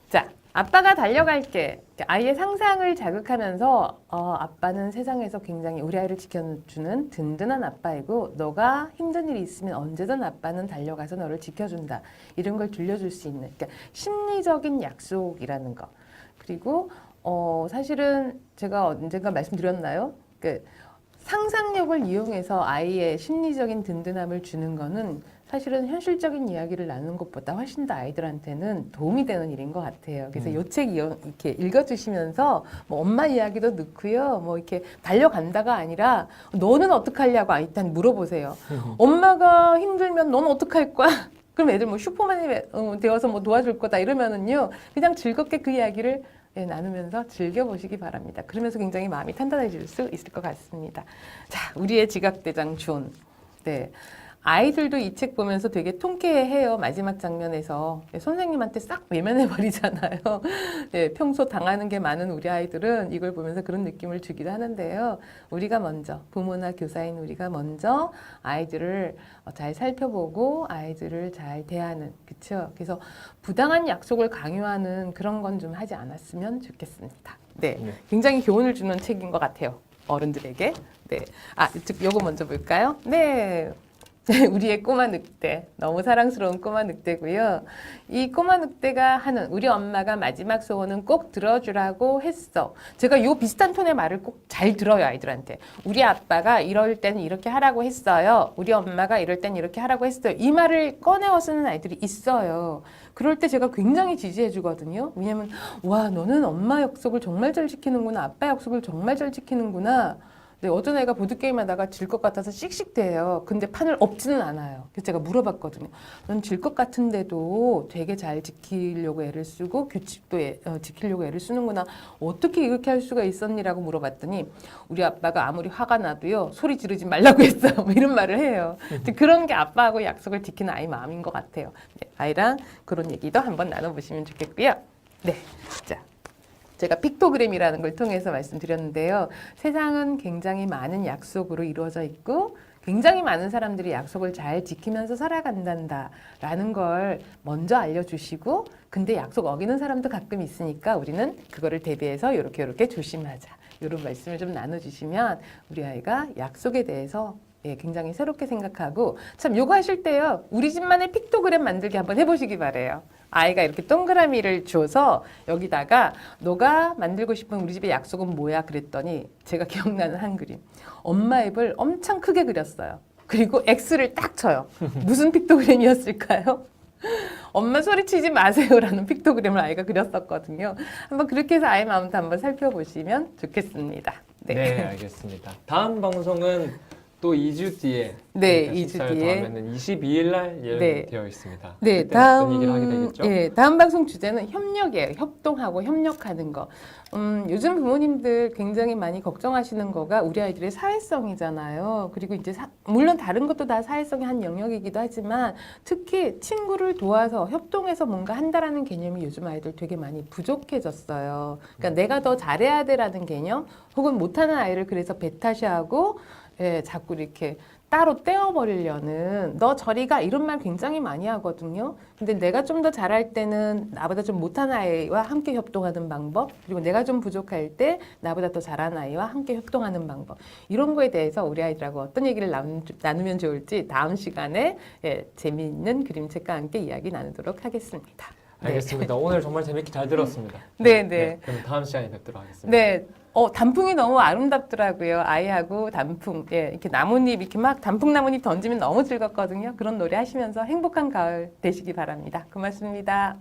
[SPEAKER 1] 자, 아빠가 달려갈게. 아이의 상상을 자극하면서 아빠는 세상에서 굉장히 우리 아이를 지켜주는 든든한 아빠이고 너가 힘든 일이 있으면 언제든 아빠는 달려가서 너를 지켜준다. 이런 걸 들려줄 수 있는 그러니까 심리적인 약속이라는 거. 그리고 사실은 제가 언젠가 말씀드렸나요? 상상력을 이용해서 아이의 심리적인 든든함을 주는 거는 사실은 현실적인 이야기를 나누는 것보다 훨씬 더 아이들한테는 도움이 되는 일인 것 같아요. 그래서 이 책 이렇게 읽어주시면서 뭐 엄마 이야기도 넣고요. 뭐 이렇게 달려간다가 아니라 너는 어떡하려고 아이한테 물어보세요. 엄마가 힘들면 넌 어떡할 거야? 그럼 애들 뭐 슈퍼맨이 되어서 뭐 도와줄 거다 이러면은요. 그냥 즐겁게 그 이야기를 나누면서 즐겨보시기 바랍니다. 그러면서 굉장히 마음이 탄탄해질 수 있을 것 같습니다. 자, 우리의 지각대장 존. 아이들도 이 책 보면서 되게 통쾌해해요. 마지막 장면에서 선생님한테 싹 외면해버리잖아요. 평소 당하는 게 많은 우리 아이들은 이걸 보면서 그런 느낌을 주기도 하는데요. 우리가 먼저 부모나 교사인 우리가 먼저 아이들을 잘 살펴보고 아이들을 잘 대하는 그렇죠. 그래서 부당한 약속을 강요하는 그런 건 좀 하지 않았으면 좋겠습니다. 굉장히 교훈을 주는 책인 것 같아요. 어른들에게. 요거 먼저 볼까요? 우리의 꼬마 늑대, 너무 사랑스러운 꼬마 늑대고요. 이 꼬마 늑대가 하는 우리 엄마가 마지막 소원은 꼭 들어주라고 했어. 제가 요 비슷한 톤의 말을 꼭 잘 들어요, 아이들한테. 우리 아빠가 이럴 때는 이렇게 하라고 했어요. 우리 엄마가 이럴 때는 이렇게 하라고 했어요. 이 말을 꺼내어 쓰는 아이들이 있어요. 그럴 때 제가 굉장히 지지해 주거든요. 왜냐면 와, 너는 엄마 약속을 정말 잘 지키는구나. 아빠 약속을 정말 잘 지키는구나. 어떤 애가 보드게임 하다가 질 것 같아서 씩씩대요. 근데 판을 엎지는 않아요. 그래서 제가 물어봤거든요. 넌 질 것 같은데도 되게 잘 지키려고 애를 쓰고 규칙도 지키려고 애를 쓰는구나. 어떻게 이렇게 할 수가 있었니라고 물어봤더니 우리 아빠가 아무리 화가 나도요. 소리 지르지 말라고 했어요. 뭐 이런 말을 해요. 그런 게 아빠하고 약속을 지키는 아이 마음인 것 같아요. 아이랑 그런 얘기도 한번 나눠보시면 좋겠고요. 자. 제가 픽토그램이라는 걸 통해서 말씀드렸는데요. 세상은 굉장히 많은 약속으로 이루어져 있고 굉장히 많은 사람들이 약속을 잘 지키면서 살아간단다라는 걸 먼저 알려주시고, 근데 약속 어기는 사람도 가끔 있으니까 우리는 그거를 대비해서 이렇게 조심하자. 이런 말씀을 좀 나눠주시면 우리 아이가 약속에 대해서 굉장히 새롭게 생각하고, 참 요거 하실 때요, 우리 집만의 픽토그램 만들기 한번 해보시기 바래요. 아이가 이렇게 동그라미를 줘서 여기다가 너가 만들고 싶은 우리 집의 약속은 뭐야 그랬더니 제가 기억나는 한 그림, 엄마 입을 엄청 크게 그렸어요. 그리고 X를 딱 쳐요. 무슨 픽토그램이었을까요? 엄마 소리치지 마세요라는 픽토그램을 아이가 그렸었거든요. 한번 그렇게 해서 아이 마음도 한번 살펴보시면 좋겠습니다.
[SPEAKER 2] 네, 알겠습니다. 다음 방송은 또 2주 뒤에,
[SPEAKER 1] 네,
[SPEAKER 2] 그러니까
[SPEAKER 1] 2주 뒤에
[SPEAKER 2] 더하면은 22일 날 예정되어 있습니다.
[SPEAKER 1] 네,
[SPEAKER 2] 그때 어떤 얘기를 하게 되겠죠?
[SPEAKER 1] 다음 방송 주제는 협력이에요. 협동하고 협력하는 거. 요즘 부모님들 굉장히 많이 걱정하시는 거가 우리 아이들의 사회성이잖아요. 그리고 이제 물론 다른 것도 다 사회성의 한 영역이기도 하지만 특히 친구를 도와서 협동해서 뭔가 한다라는 개념이 요즘 아이들 되게 많이 부족해졌어요. 그러니까 내가 더 잘해야 돼라는 개념, 혹은 못하는 아이를 그래서 배타시하고 자꾸 이렇게 따로 떼어버리려는, 너 저리 가 이런 말 굉장히 많이 하거든요. 근데 내가 좀 더 잘할 때는 나보다 좀 못한 아이와 함께 협동하는 방법, 그리고 내가 좀 부족할 때 나보다 더 잘하는 아이와 함께 협동하는 방법, 이런 거에 대해서 우리 아이들하고 어떤 얘기를 나누면 좋을지 다음 시간에 재미있는 그림책과 함께 이야기 나누도록 하겠습니다.
[SPEAKER 2] 알겠습니다. 오늘 정말 재밌게 잘 들었습니다.
[SPEAKER 1] 네.
[SPEAKER 2] 그럼 다음 시간에 뵙도록 하겠습니다.
[SPEAKER 1] 네. 단풍이 너무 아름답더라고요. 아이하고 단풍. 이렇게 나뭇잎, 이렇게 막 단풍 나뭇잎 던지면 너무 즐겁거든요. 그런 노래 하시면서 행복한 가을 되시기 바랍니다. 고맙습니다.